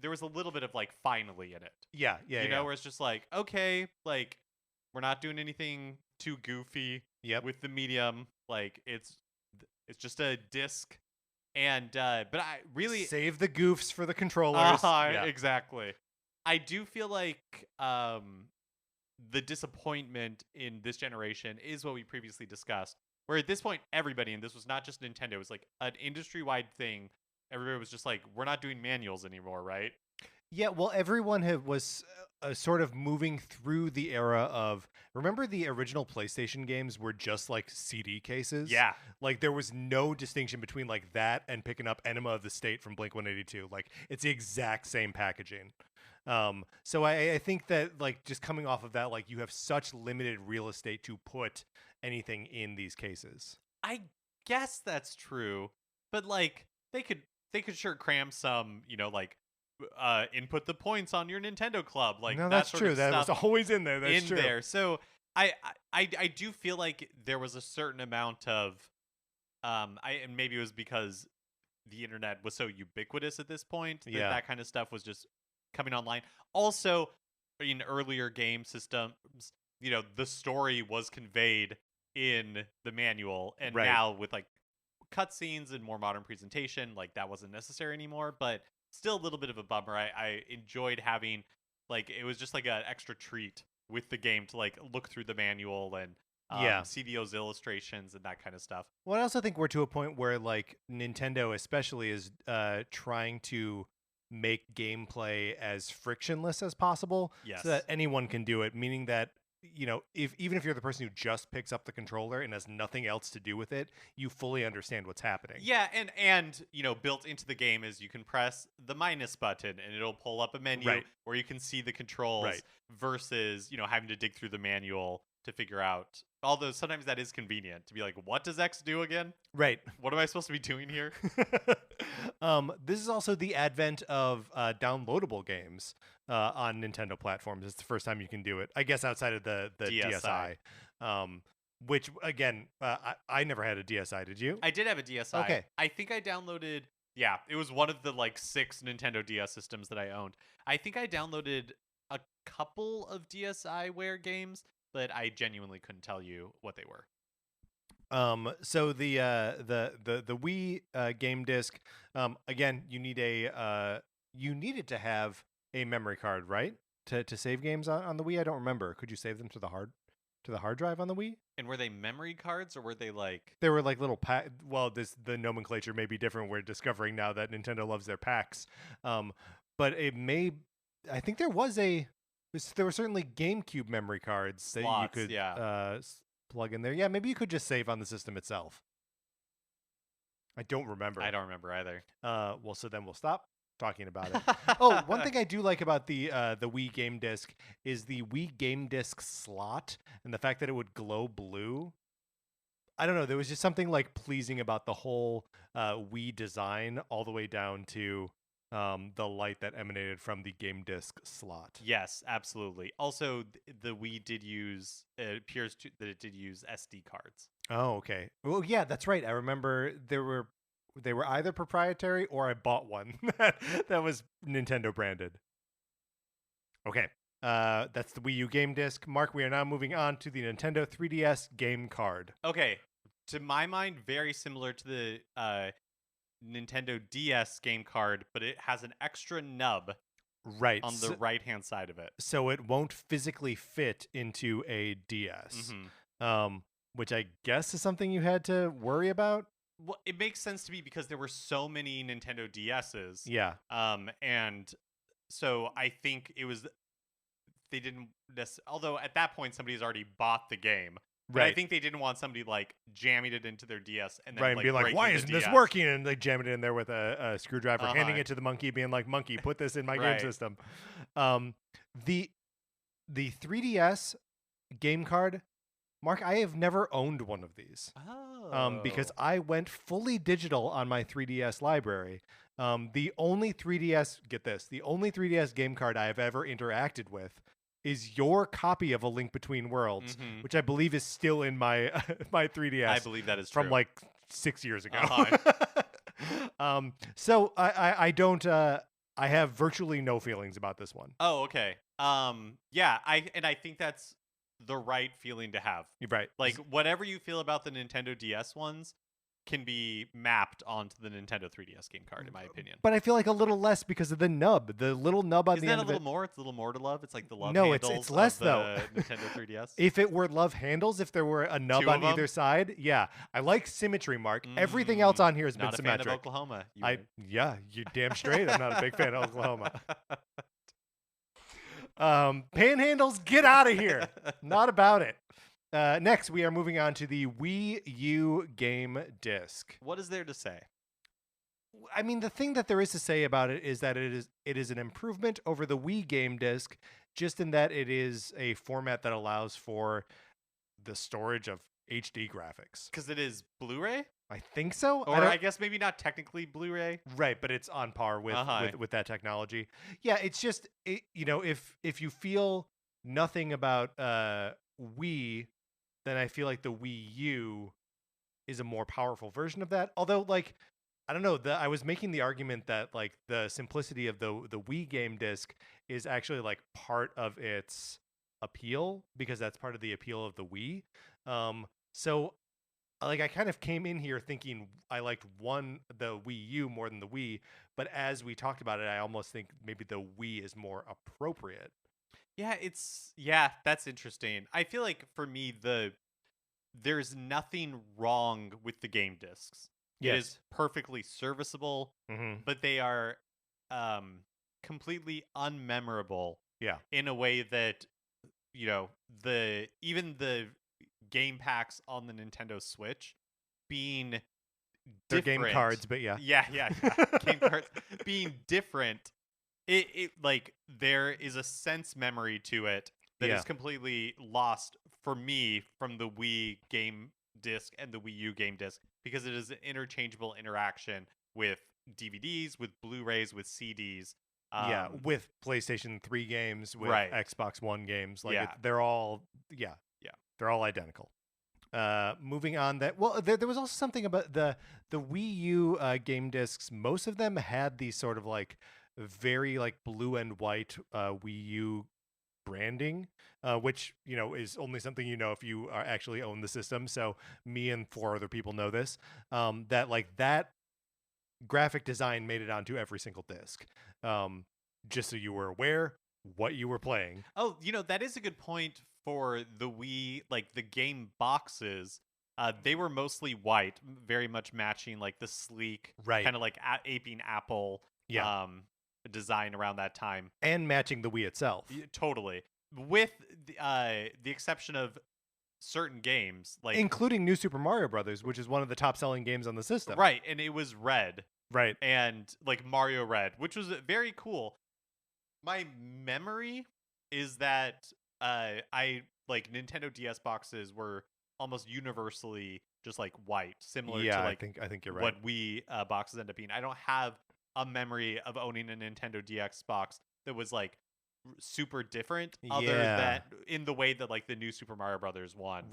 there was a little bit of like finally in it. Yeah. You know, where it's just like, okay, like we're not doing anything too goofy with the medium. Like it's just a disc. And but I really save the goofs for the controllers. Exactly. I do feel like the disappointment in this generation is what we previously discussed, where at this point everybody, and this was not just Nintendo, it was like an industry-wide thing. Everybody was just like, we're not doing manuals anymore, right? Yeah, well, everyone was sort of moving through the era of, remember the original PlayStation games were just like CD cases? Yeah. Like there was no distinction between like that and picking up Enema of the State from Blink-182. Like it's the exact same packaging. So I think that like just coming off of that, like you have such limited real estate to put anything in these cases. I guess that's true, but like they could sure cram some, like input the points on your Nintendo Club, like no, that's true. That was always in there. That's in true. there. So I do feel like there was a certain amount of and maybe it was because the internet was so ubiquitous at this point that that kind of stuff was just coming online. Also, in earlier game systems, the story was conveyed in the manual, and now with like cutscenes and more modern presentation, like that wasn't necessary anymore. But still a little bit of a bummer. I enjoyed having like it was just like an extra treat with the game to like look through the manual and see those illustrations and that kind of stuff. Well, I also think we're to a point where like Nintendo especially is trying to make gameplay as frictionless as possible, so that anyone can do it, meaning that even if you're the person who just picks up the controller and has nothing else to do with it, you fully understand what's happening. Yeah, and built into the game is you can press the minus button and it'll pull up a menu where you can see the controls versus having to dig through the manual to figure out. Although sometimes that is convenient to be like, what does X do again? Right. What am I supposed to be doing here? This is also the advent of downloadable games on Nintendo platforms. It's the first time you can do it, I guess, outside of the DSi. Which, again, I never had a DSi. Did you? I did have a DSi. Okay. I think I downloaded Yeah, it was one of the like 6 Nintendo DS systems that I owned. I think I downloaded a couple of DSiWare games, but I genuinely couldn't tell you what they were. So the Wii game disc, again, you needed to have a memory card, right? To save games on the Wii. I don't remember. Could you save them to the hard drive on the Wii? And were they memory cards or were they like They were like little well, the nomenclature may be different. We're discovering now that Nintendo loves their packs. But I think there were certainly GameCube memory cards that you slots? could Yeah. plug in there. Yeah, maybe you could just save on the system itself. I don't remember. I don't remember either. Well, so then we'll stop talking about it. Oh, one thing I do like about the Wii game disc is the Wii game disc slot and the fact that it would glow blue. I don't know. There was just something like pleasing about the whole Wii design, all the way down to the light that emanated from the game disc slot. Yes, absolutely. Also, the Wii did use. It appears that it did use SD cards. Oh, okay. Well, yeah, that's right. I remember they were either proprietary or I bought one that was Nintendo branded. Okay. That's the Wii U game disc. Mark, we are now moving on to the Nintendo 3DS game card. Okay. To my mind, very similar to the Nintendo DS game card, but it has an extra nub Right. on the right-hand side of it. So it won't physically fit into a DS. Mm-hmm. Which I guess is something you had to worry about. Well, it makes sense to me because there were so many Nintendo DSs. Yeah. And so I think it was they didn't although at that point somebody's already bought the game. But I think they didn't want somebody like jamming it into their DS and then and being like, "Why isn't this working?" And they jam it in there with a screwdriver, handing it to the monkey, being like, "Monkey, put this in my game system." The 3DS game card, Mark, I have never owned one of these. Because I went fully digital on my 3DS library. The only 3DS game card I have ever interacted with is your copy of A Link Between Worlds, which I believe is still in my my 3DS. I believe that is true. From like 6 years ago. So I don't. I have virtually no feelings about this one. Oh, okay. Yeah, I think that's the right feeling to have. Right. Like whatever you feel about the Nintendo DS ones can be mapped onto the Nintendo 3DS game card, in my opinion. But I feel like a little less because of the nub. The little nub on Isn't the end that of a little more? It's a little more to love. It's like the love No, handles it's less of the though. Nintendo 3DS. If it were love handles, if there were a nub Two on of them? either side, yeah. I like symmetry, Mark. Everything else on here has been Not a symmetric. fan of Oklahoma. Yeah, you're damn straight. I'm not a big fan of Oklahoma. Panhandles, get out of here. Not about it. Next, we are moving on to the Wii U game disc. What is there to say? I mean, the thing that there is to say about it is that it is an improvement over the Wii game disc, just in that it is a format that allows for the storage of HD graphics. Because it is Blu-ray? I think so. Or I guess maybe not technically Blu-ray. Right, but it's on par with that technology. Yeah, it's just if you feel nothing about Wii, then I feel like the Wii U is a more powerful version of that. Although, like, I don't know, I was making the argument that like the simplicity of the Wii game disc is actually like part of its appeal, because that's part of the appeal of the Wii. So like I kind of came in here thinking I liked the Wii U more than the Wii, but as we talked about it, I almost think maybe the Wii is more appropriate. Yeah, that's interesting. I feel like for me there's nothing wrong with the game discs. Yes. It is perfectly serviceable, but they are completely unmemorable. Yeah. In a way that even the game packs on the Nintendo Switch being They're different. game cards, but yeah. Yeah. Game cards being different. It like there is a sense memory to it that is completely lost for me from the Wii game disc and the Wii U game disc, because it is an interchangeable interaction with DVDs, with Blu-rays, with CDs. With PlayStation 3 games, with Xbox One games. Like they're all they're all identical. Moving on, there was also something about the Wii U game discs. Most of them had these sort of like very like blue and white Wii U branding, which is only something if you actually own the system. So me and four other people know this. That graphic design made it onto every single disc. Just so you were aware what you were playing. Oh, that is a good point for the Wii, like the game boxes. They were mostly white, very much matching like the sleek, Right. kind of like aping Apple Yeah. design around that time. And matching the Wii itself. Totally. With the exception of certain games, like including New Super Mario Brothers, which is one of the top selling games on the system. Right, and it was red. Right. And like Mario Red, which was very cool. My memory is that I like Nintendo DS boxes were almost universally just like white, similar to like I think you're right. what Wii boxes end up being. I don't have a memory of owning a Nintendo DS box that was like super different, other than in the way that like the new Super Mario Brothers one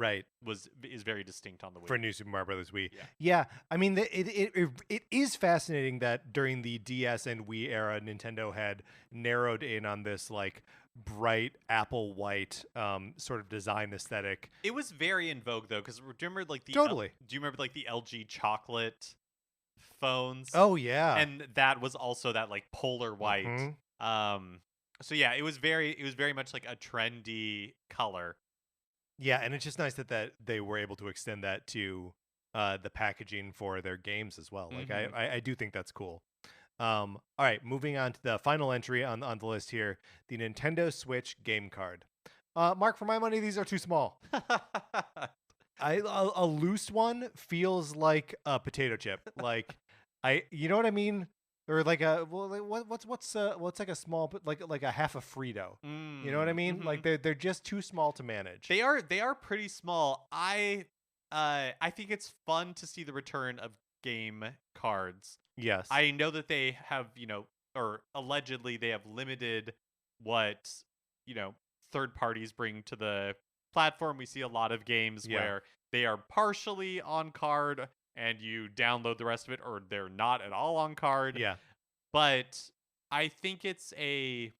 is very distinct on the Wii. For New Super Mario Brothers Wii. Yeah. I mean, it is fascinating that during the DS and Wii era, Nintendo had narrowed in on this like bright apple white sort of design aesthetic. It was very in vogue though, because do you remember like the do you remember like the LG chocolate phones? Oh yeah. And that was also that like polar white. Mm-hmm. So yeah, it was very much like a trendy color. Yeah, and it's just nice that they were able to extend that to the packaging for their games as well. Like I do think that's cool. All right, moving on to the final entry on the list here, the Nintendo Switch game card. Mark, for my money, these are too small. A loose one feels like a potato chip. Like you know what I mean? Or like what's like a small like a half a Frito. You know what I mean? Mm-hmm. Like they're just too small to manage. They are pretty small. I think it's fun to see the return of game cards. Yes. I know that they have, or allegedly they have limited what, third parties bring to the platform. We see a lot of games where they are partially on card and you download the rest of it, or they're not at all on card. Yeah. But I think it's a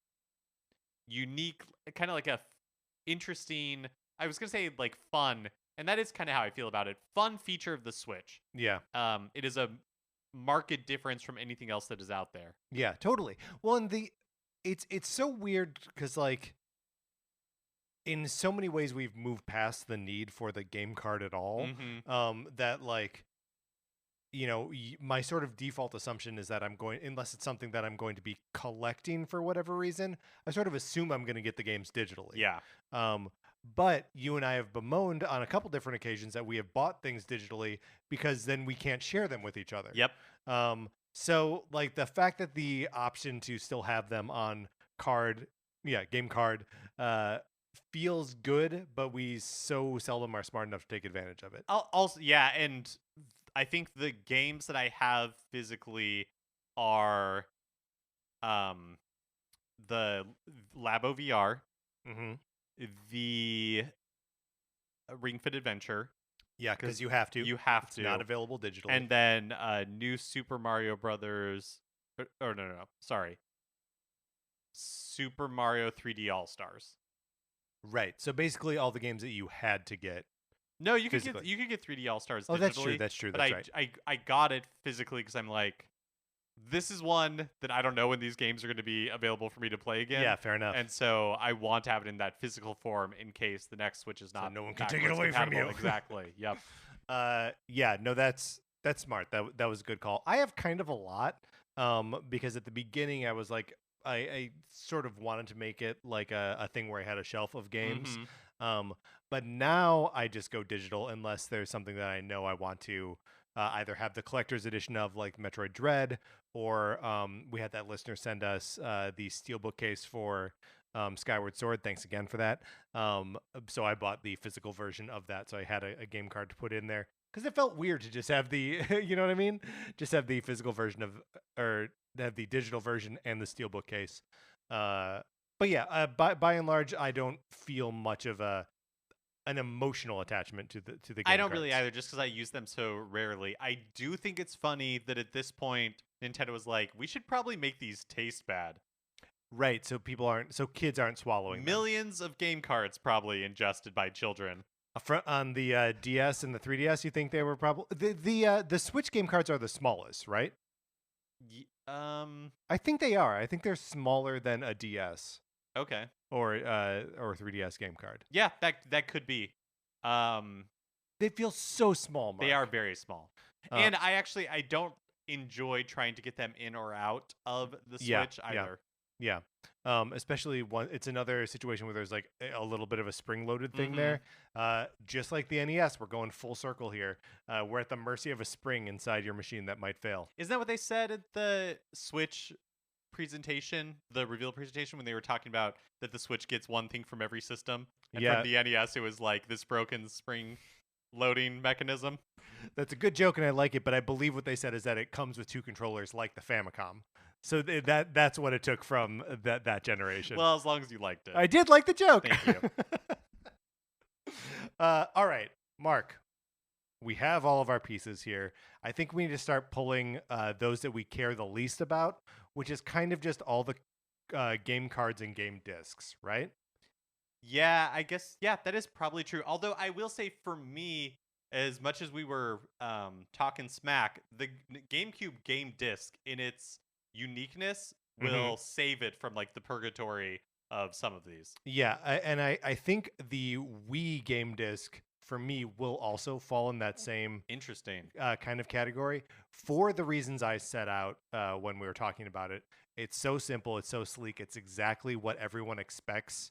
unique, kind of like a interesting, I was going to say like fun, and that is kind of how I feel about it. Fun feature of the Switch. Yeah. It is a marked difference from anything else that is out there. Yeah, totally. Well, and it's so weird because like in so many ways we've moved past the need for the game card at all. That like my sort of default assumption is that unless it's something that I'm going to be collecting for whatever reason, I sort of assume I'm going to get the games digitally. Yeah. But you and I have bemoaned on a couple different occasions that we have bought things digitally because then we can't share them with each other. Yep. So like the fact that the option to still have them on card, game card, feels good, but we so seldom are smart enough to take advantage of it. Also, yeah, and I think the games that I have physically are the Labo VR, the Ring Fit Adventure. Yeah, because you have to. It's not available digitally. And then New Super Mario Brothers. Or no. Sorry. Super Mario 3D All Stars. Right. So basically, all the games that you had to get. No, you could get 3D All Stars. Oh, that's true. That's true. But that's right. I got it physically because I'm like, this is one that I don't know when these games are going to be available for me to play again. Yeah, fair enough. And so I want to have it in that physical form in case the next Switch is not. So no one can take it away from you. Exactly. Yep. Yeah. No, that's smart. That was a good call. I have kind of a lot. Because at the beginning I was like, I sort of wanted to make it like a thing where I had a shelf of games. But now I just go digital unless there's something that I know I want to either have the collector's edition of, like Metroid Dread, or we had that listener send us the steelbook case for Skyward Sword. Thanks again for that. So I bought the physical version of that, so I had a game card to put in there. Because it felt weird to just have the, you know what I mean? Just have the physical version or have the digital version and the steelbook case. But yeah, by and large, I don't feel much of a an emotional attachment to the game I don't really cards. either, just because I use them so rarely. I do think it's funny that at this point, Nintendo was like, we should probably make these taste bad. Right, so kids aren't swallowing them. Millions of game cards probably ingested by children. On the DS and the 3DS, you think they were probably the Switch game cards are the smallest, right? I think they are. I think they're smaller than a DS Okay. or 3DS game card. Yeah, that could be. They feel so small, Mark. They are very small. And I don't enjoy trying to get them in or out of the Switch either. Yeah. Especially it's another situation where there's like a little bit of a spring-loaded thing there. Just like the NES, we're going full circle here. We're at the mercy of a spring inside your machine that might fail. Isn't that what they said at the Switch presentation, the reveal presentation, when they were talking about that the Switch gets one thing from every system? And from the NES, it was like this broken spring loading mechanism. That's a good joke, and I like it, but I believe what they said is that it comes with two controllers like the Famicom. So that's what it took from that generation. Well, as long as you liked it. I did like the joke. Thank you. All right, Mark. We have all of our pieces here. I think we need to start pulling those that we care the least about, which is kind of just all the game cards and game discs, right? Yeah, I guess, that is probably true. Although I will say for me, as much as we were talking smack, the GameCube game disc in its uniqueness will save it from like the purgatory of some of these. Yeah, I think the Wii game disc for me will also fall in that same interesting kind of category for the reasons I set out when we were talking about it. It's so simple, it's so sleek, it's exactly what everyone expects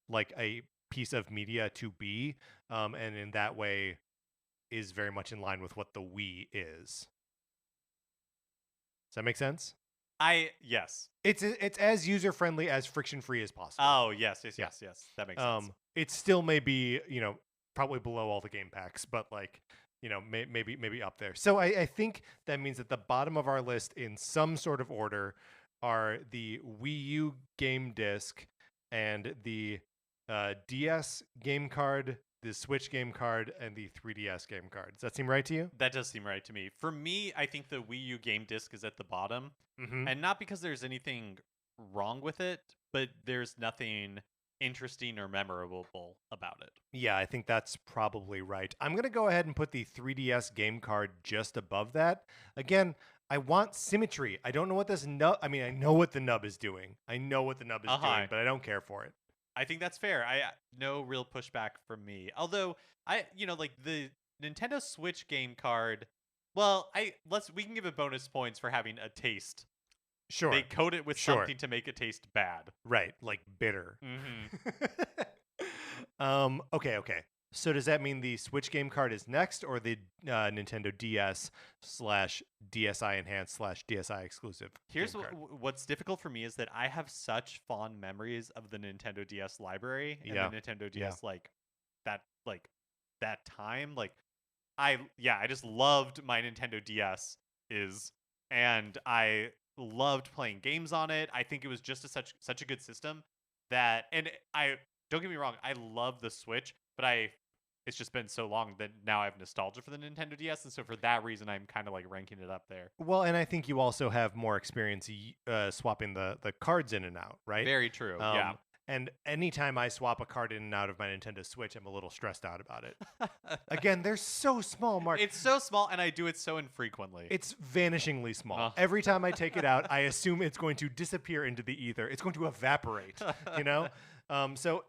like a piece of media to be, and in that way is very much in line with what the Wii is. Does that make sense? Yes. It's as user friendly as friction free as possible. Oh yes. That makes sense. It still may be, probably below all the game packs, but like, maybe up there. So I think that means that the bottom of our list in some sort of order are the Wii U game disc and the DS game card, the Switch game card, and the 3DS game card. Does that seem right to you? That does seem right to me. For me, I think the Wii U game disc is at the bottom. Mm-hmm. And not because there's anything wrong with it, but there's nothing interesting or memorable about it. Yeah, I think that's probably right. I'm going to go ahead and put the 3DS game card just above that. Again, I want symmetry. I don't know what this nub... I mean, I know what the nub is doing. Doing, but I don't care for it. I think that's fair. No real pushback from me. Although, like the Nintendo Switch game card... Well, we can give it bonus points for having a taste. Sure. They coat it with something to make it taste bad. Right, like bitter. Mm-hmm. Okay. So does that mean the Switch game card is next, or the Nintendo DS / DSi Enhanced / DSi exclusive? Here's what's difficult for me is that I have such fond memories of the Nintendo DS library and the Nintendo DS that time. Like I just loved my Nintendo DS and I loved playing games on it. I think it was just such a good system that, and I don't get me wrong, I love the Switch, but it's just been so long that now I have nostalgia for the Nintendo DS, and so for that reason, I'm kind of like ranking it up there. Well, and I think you also have more experience swapping the cards in and out, right? Very true. Yeah. And anytime I swap a card in and out of my Nintendo Switch, I'm a little stressed out about it. Again, they're so small, Mark. It's so small, and I do it so infrequently. It's vanishingly small. Every time I take it out, I assume it's going to disappear into the ether. It's going to evaporate, So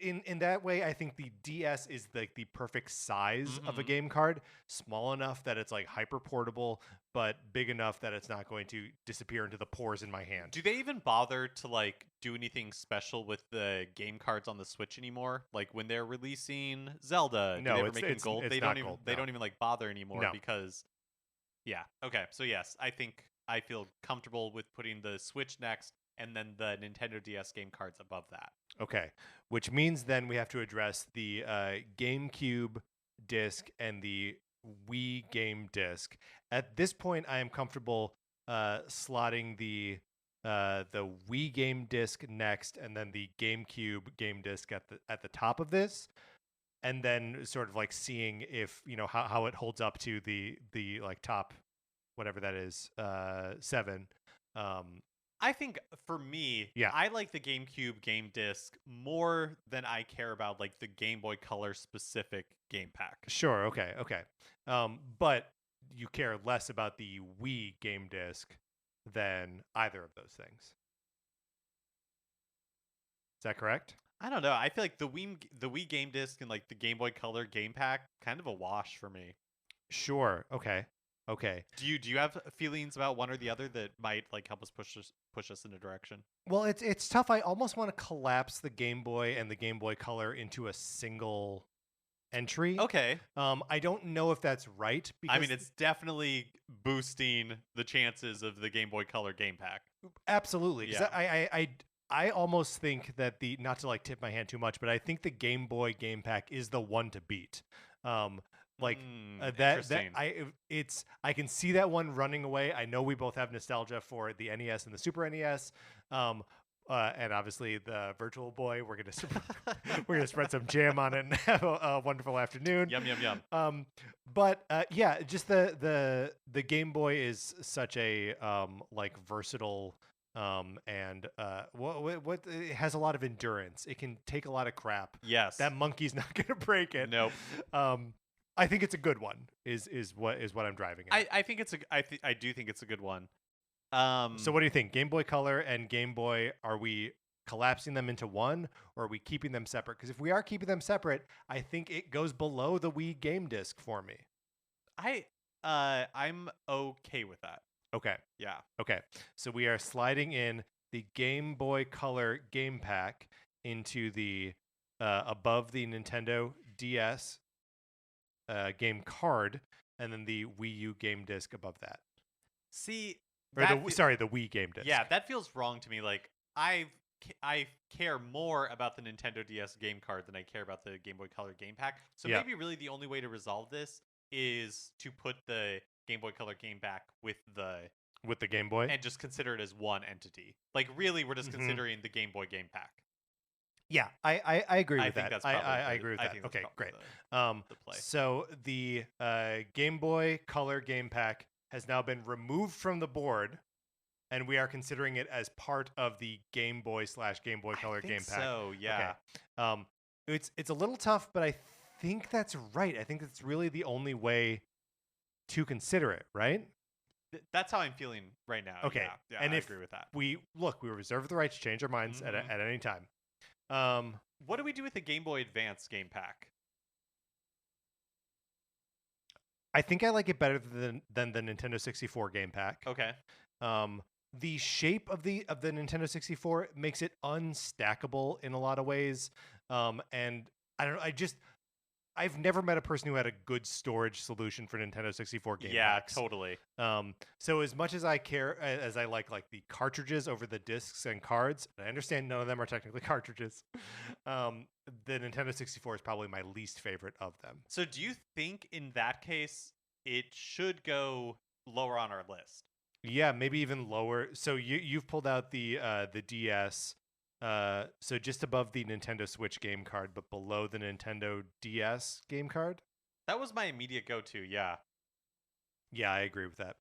in that way, I think the DS is like the perfect size of a game card. Small enough that it's like hyper portable, but big enough that it's not going to disappear into the pores in my hand. Do they even bother to like do anything special with the game cards on the Switch anymore? Like when they're releasing Zelda, no, do they ever make them gold? They don't even They don't even like bother anymore because okay. So yes, I feel comfortable with putting the Switch next and then the Nintendo DS game cards above that. Okay, which means then we have to address the GameCube disc and the Wii game disc. At this point, I am comfortable slotting the Wii game disc next, and then the GameCube game disc at the top of this. and then sort of like seeing if how it holds up to the like top whatever that is 7. I think for me, Yeah. I like the GameCube game disc more than I care about like the Game Boy Color specific game pack. Sure. Okay. But you care less about the Wii game disc than either of those things. Is that correct? I don't know. I feel like the Wii game disc and like the Game Boy Color game pack kind of a wash for me. Sure. Okay. Do you have feelings about one or the other that might like help us push us in a direction? Well, it's tough. I almost want to collapse the Game Boy and the Game Boy Color into a single entry. Okay. I don't know if that's right. Because I mean, it's definitely boosting the chances of the Game Boy Color game pack. absolutely. 'Cause Yeah. I almost think that not to like tip my hand too much, but I think the Game Boy game pack is the one to beat. Like I can see that one running away. I know we both have nostalgia for the NES and the Super NES. And obviously the Virtual Boy, we're gonna spread some jam on it and have a wonderful afternoon. Yum yum yum. But yeah, just the Game Boy is such a like versatile and what it has a lot of endurance. It can take a lot of crap. Yes. That monkey's not gonna break it. Nope. I think it's a good one. Is what I'm driving at. I do think it's a good one. So what do you think? Game Boy Color and Game Boy, are we collapsing them into one, or are we keeping them separate? Because if we are keeping them separate, I think it goes below the Wii game disc for me. I'm okay with that. Okay. Yeah. Okay. So we are sliding in the Game Boy Color game pack into the above the Nintendo DS game card, and then the Wii U game disc above that. See, Or the Wii game disc. Yeah, that feels wrong to me. Like I care more about the Nintendo DS game card than I care about the Game Boy Color game pack. So Yeah. maybe really the only way to resolve this is to put the Game Boy Color game pack with the Game Boy, and just consider it as one entity. Like really, we're just Mhm. considering the Game Boy game pack. Yeah, I agree with I think that. that's I probably agree with I that. think that's Okay, probably great. the play. So the Game Boy Color game pack has now been removed from the board, and we are considering it as part of the Game Boy / Game Boy Color I think game pack. So yeah. Okay. It's a little tough, but I think that's right. I think that's really the only way to consider it, right? That's how I'm feeling right now. Okay. Yeah, And I if agree with that. We reserve the right to change our minds Mhm. at any time. What do we do with the Game Boy Advance game pack? I think I like it better than the Nintendo 64 game pack. Okay. The shape of the Nintendo 64 makes it unstackable in a lot of ways. And I don't know, I've never met a person who had a good storage solution for Nintendo 64 game packs. Totally. So as much as I care, as I like the cartridges over the discs and cards, and I understand none of them are technically cartridges. The Nintendo 64 is probably my least favorite of them. So do you think in that case it should go lower on our list? Yeah, maybe even lower. So you've pulled out the DS. So just above the Nintendo Switch game card, but below the Nintendo DS game card. That was my immediate go-to. Yeah. Yeah, I agree with that.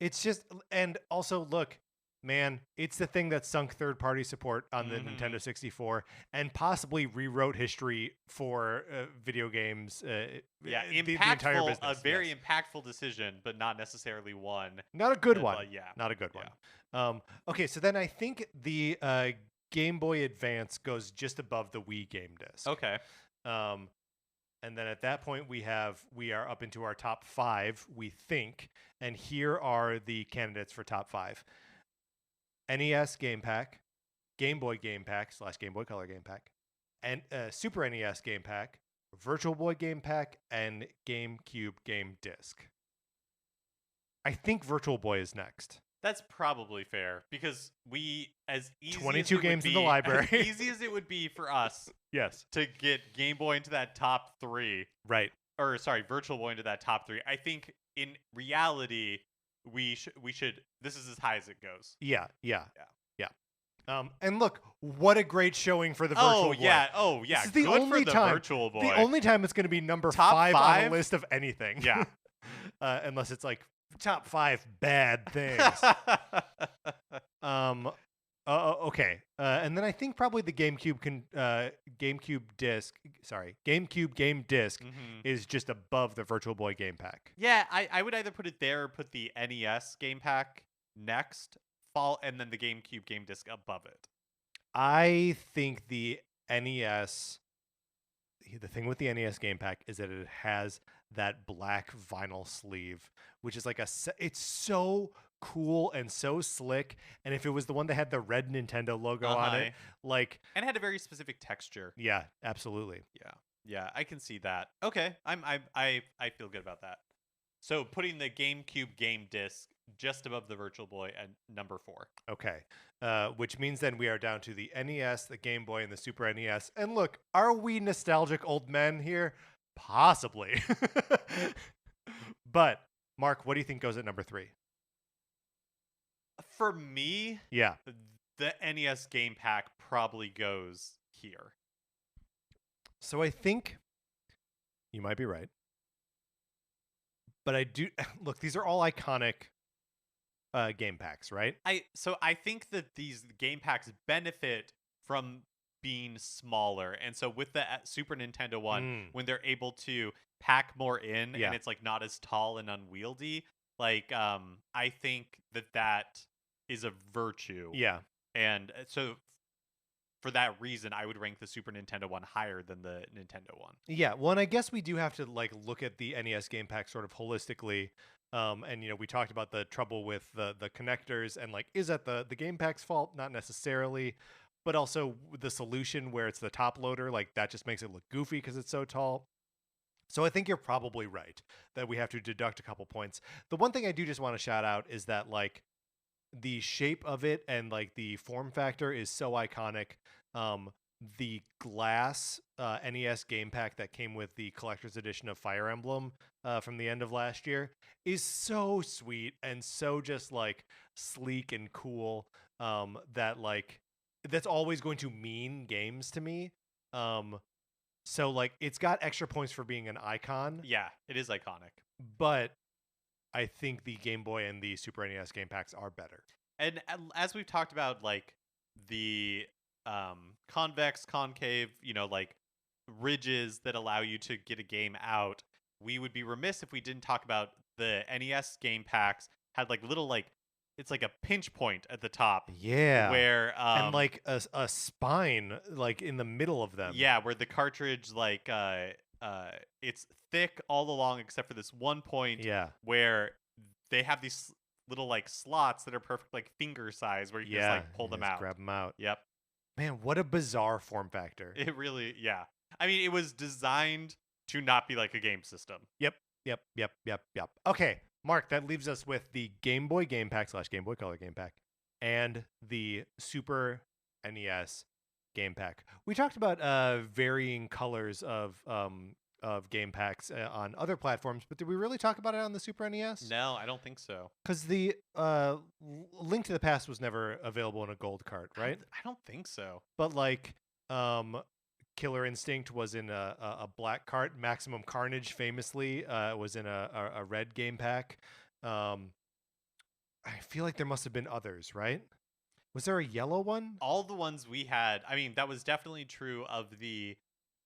It's just, and also look, man, it's the thing that sunk third-party support on the Nintendo 64 and possibly rewrote history for video games. Yeah, the entire business. A very impactful decision, but not necessarily one. Not a good one. Yeah, not a good one. Okay, so then I think the Game Boy Advance goes just above the Wii game disc. Okay. And then at that point we are up into our top 5, we think, and here are the candidates for top 5. NES game pack, Game Boy game pack / Game Boy Color game pack, and Super NES game pack, Virtual Boy game pack, and GameCube game disc. I think Virtual Boy is next. That's probably fair because we, as easy 22 as it games would in be, the library. as easy as it would be for us Yes. to get Game Boy into that top 3, Right. or sorry, Virtual Boy into that top 3, I think in reality we should. This is as high as it goes. Yeah. And look, what a great showing for the Oh Virtual Boy. yeah, oh yeah. This is the Good only for the time. Virtual Boy. The only time it's going to be number Top 5 on five? a list of anything. Yeah. Unless it's like top 5 bad things. Okay. And then I think probably the GameCube GameCube game disc Mhm. is just above the Virtual Boy game pack. Yeah, I would either put it there or put the NES game pack next, and then the GameCube game disc above it. I think the NES. The thing with the NES game pack is that it has that black vinyl sleeve, which is like it's so cool and so slick. And if it was the one that had the red Nintendo logo on it, like, and it had a very specific texture. yeah, absolutely. Yeah, I can see that. Okay, I feel good about that. So putting the GameCube game disc just above the Virtual Boy at number 4. Okay. Which means then we are down to the NES, the Game Boy, and the Super NES. And look, are we nostalgic old men here? Possibly. But, Mark, what do you think goes at number 3? For me, Yeah. the NES game pack probably goes here. So I think you might be right. But I do look, these are all iconic game packs, right? So I think that these game packs benefit from being smaller, and so with the Super Nintendo one, when they're able to pack more in, and it's like not as tall and unwieldy, like I think that is a virtue. Yeah. And so for that reason, I would rank the Super Nintendo one higher than the Nintendo one. Yeah, well, and I guess we do have to like look at the NES game pack sort of holistically. And we talked about the trouble with the connectors, and like, is that the game pack's fault? Not necessarily, but also the solution where it's the top loader, like that just makes it look goofy because it's so tall. So I think you're probably right that we have to deduct a couple points. The one thing I do just want to shout out is that like the shape of it and like the form factor is so iconic. The glass NES game pack that came with the collector's edition of Fire Emblem from the end of last year is so sweet and so just like sleek and cool that like that's always going to mean games to me. So like it's got extra points for being an icon. Yeah, it is iconic. But I think the Game Boy and the Super NES game packs are better. And as we've talked about, like the convex, concave, like ridges that allow you to get a game out, we would be remiss if we didn't talk about the NES game packs had like little like it's like a pinch point at the top. Yeah. Where and like a spine like in the middle of them. Yeah, where the cartridge like it's thick all along except for this one point. Yeah. Where they have these little like slots that are perfect like finger size where you can just like pull them out. Grab them out. Yep. Man, what a bizarre form factor. It really, yeah. I mean, it was designed to not be like a game system. Yep. Okay, Mark, that leaves us with the Game Boy game pack / Game Boy Color game pack and the Super NES game pack. We talked about varying colors of game packs on other platforms, but did we really talk about it on the Super NES? No, I don't think so. Because the Link to the Past was never available in a gold cart, right? I don't think so. But like Killer Instinct was in a black cart. Maximum Carnage famously was in a red game pack. I feel like there must have been others, right? Was there a yellow one? All the ones we had, I mean, that was definitely true of the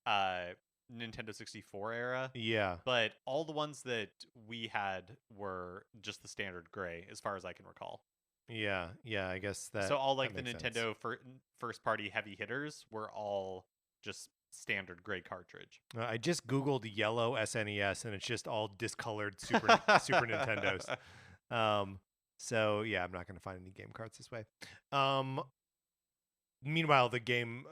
Nintendo 64 era. Yeah. But all the ones that we had were just the standard gray, as far as I can recall. Yeah, I guess that. So all like the Nintendo first party heavy hitters were all just standard gray cartridge. I just Googled yellow SNES and it's just all discolored Super Nintendos. So yeah, I'm not going to find any game cards this way. Meanwhile, the Game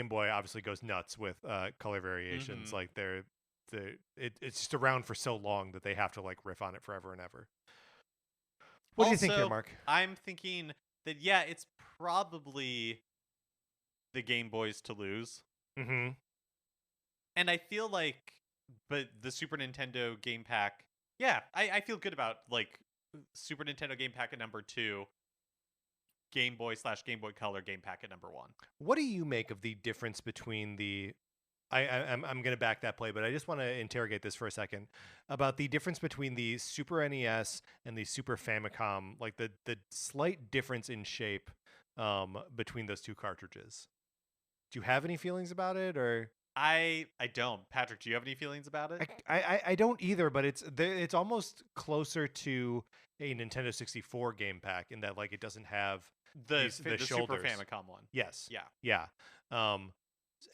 Boy obviously goes nuts with color variations. Mm-hmm. Like it's just around for so long that they have to like riff on it forever and ever. What do you think here, Mark? I'm thinking that it's probably the Game Boys to lose. Mm-hmm. And I feel like, but the Super Nintendo game pack, I feel good about like Super Nintendo game pack at number 2. Game Boy / Game Boy Color game pack at number 1. What do you make of the difference between the I'm going to back that play, but I just want to interrogate this for a second about the difference between the Super NES and the Super Famicom, like the slight difference in shape between those two cartridges. Do you have any feelings about it, or I don't. Patrick, do you have any feelings about it? I don't either, but it's almost closer to a Nintendo 64 game pack in that like it doesn't have The Super shoulders. Famicom one. Yes. Yeah. Yeah.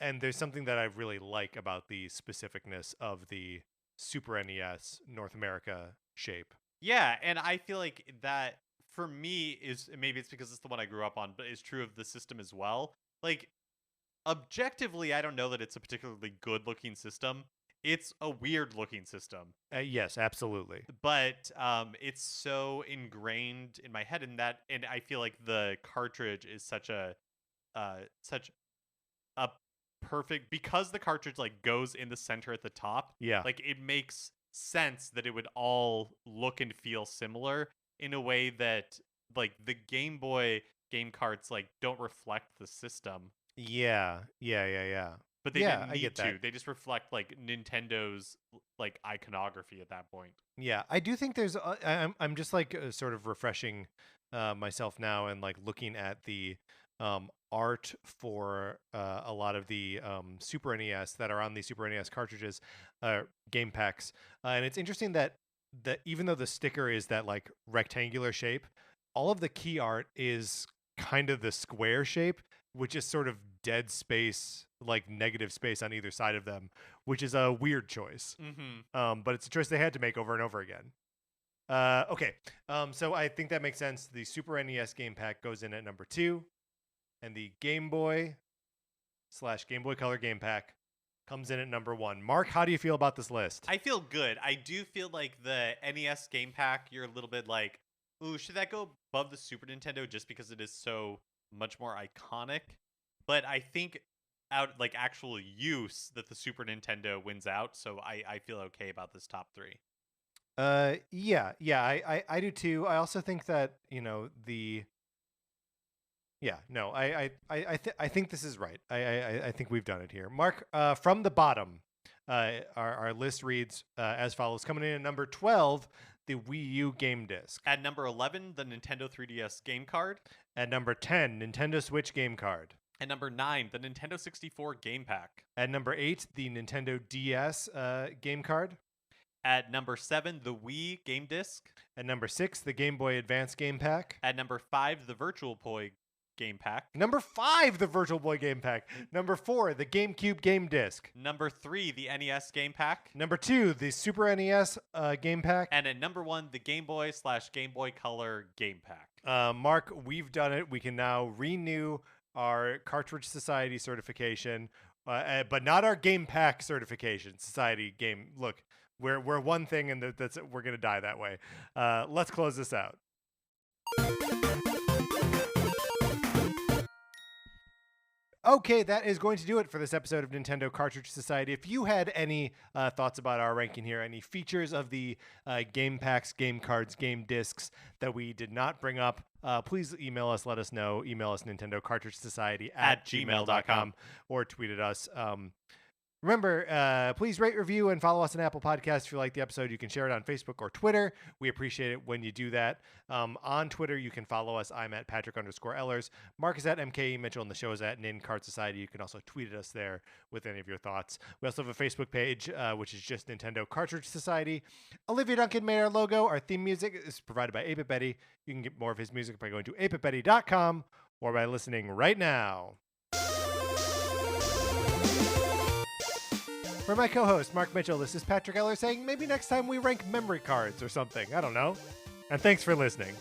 And there's something that I really like about the specificness of the Super NES North America shape. Yeah, and I feel like that for me is, maybe it's because it's the one I grew up on, but it's true of the system as well. Like, objectively, I don't know that it's a particularly good looking system. It's a weird looking system. Yes, absolutely. But it's so ingrained in my head in that, and I feel like the cartridge is such a perfect, because the cartridge like goes in the center at the top. Yeah. Like it makes sense that it would all look and feel similar in a way that like the Game Boy game carts like don't reflect the system. Yeah. But they Yeah, didn't I need get to. that. They just reflect like Nintendo's like iconography at that point. Yeah, I do think there's. I'm just like sort of refreshing myself now and like looking at the art for a lot of the Super NES that are on the Super NES cartridges, game packs, and it's interesting that even though the sticker is that like rectangular shape, all of the key art is kind of the square shape, which is sort of dead space, like negative space on either side of them, which is a weird choice. Mm-hmm. But it's a choice they had to make over and over again. Okay. So I think that makes sense. The Super NES game pack goes in at number 2, and the Game Boy / Game Boy Color game pack comes in at number 1. Mark, how do you feel about this list? I feel good. I do feel like the NES game pack, you're a little bit like, ooh, should that go above the Super Nintendo just because it is so much more iconic? But I think out like actual use that the Super Nintendo wins out, so I feel okay about this top 3. Yeah, I do too. I also think that, you know, I think this is right. I think we've done it here. Mark, from the bottom, our list reads as follows. Coming in at number 12, the Wii U game disc. At number 11, the Nintendo 3DS game card. At number 10, Nintendo Switch game card. At number 9, the Nintendo 64 game pack. At number 8, the Nintendo DS game card. At number 7, the Wii game disc. At number 6, the Game Boy Advance game pack. At number 5, the Virtual Boy game pack. Number 5, the Virtual Boy game pack. Number 4, the GameCube game disc. Number 3, the NES game pack. Number 2, the Super NES game pack. And at number 1, the Game Boy / Game Boy Color game pack. Mark, we've done it. We can now renew our Cartridge Society certification, but not our Game Pack certification. Society game. Look, we're one thing, and that's we're gonna die that way. Let's close this out. Okay, that is going to do it for this episode of Nintendo Cartridge Society. If you had any thoughts about our ranking here, any features of the game packs, game cards, game discs that we did not bring up, please email us, let us know. Email us Nintendo Cartridge Society at gmail.com or tweet at us. Remember, please rate, review, and follow us on Apple Podcasts. If you like the episode, you can share it on Facebook or Twitter. We appreciate it when you do that. On Twitter, you can follow us. I'm at Patrick_Ellers. Mark is at MKE Mitchell, and the show is at Nin Card Society. You can also tweet at us there with any of your thoughts. We also have a Facebook page, which is just Nintendo Cartridge Society. Olivia Duncan made our logo. Our theme music is provided by 8-Bit Betty. You can get more of his music by going to 8bitbetty.com or by listening right now. For my co-host, Mark Mitchell, this is Patrick Eller saying maybe next time we rank memory cards or something. I don't know. And thanks for listening.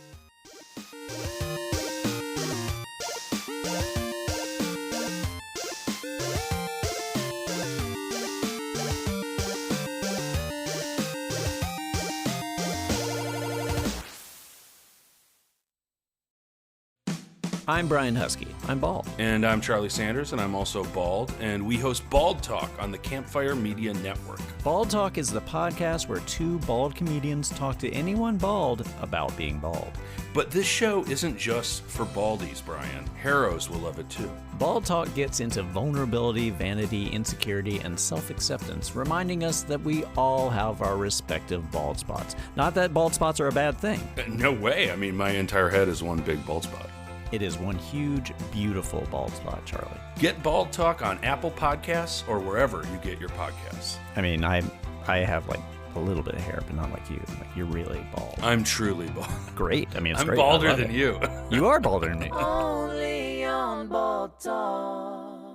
I'm Brian Husky. I'm bald. And I'm Charlie Sanders, and I'm also bald, and we host Bald Talk on the Campfire Media Network. Bald Talk is the podcast where two bald comedians talk to anyone bald about being bald. But this show isn't just for baldies, Brian. Harrows will love it too. Bald Talk gets into vulnerability, vanity, insecurity, and self-acceptance, reminding us that we all have our respective bald spots. Not that bald spots are a bad thing. No way. I mean, my entire head is one big bald spot. It is one huge, beautiful bald spot, Charlie. Get Bald Talk on Apple Podcasts or wherever you get your podcasts. I mean, I have like a little bit of hair, but not like you. Like, you're really bald. I'm truly bald. Great. I mean, it's I'm great. balder than you. You are balder than me. Only on Bald Talk.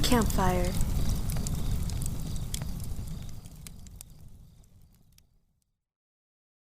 Campfire.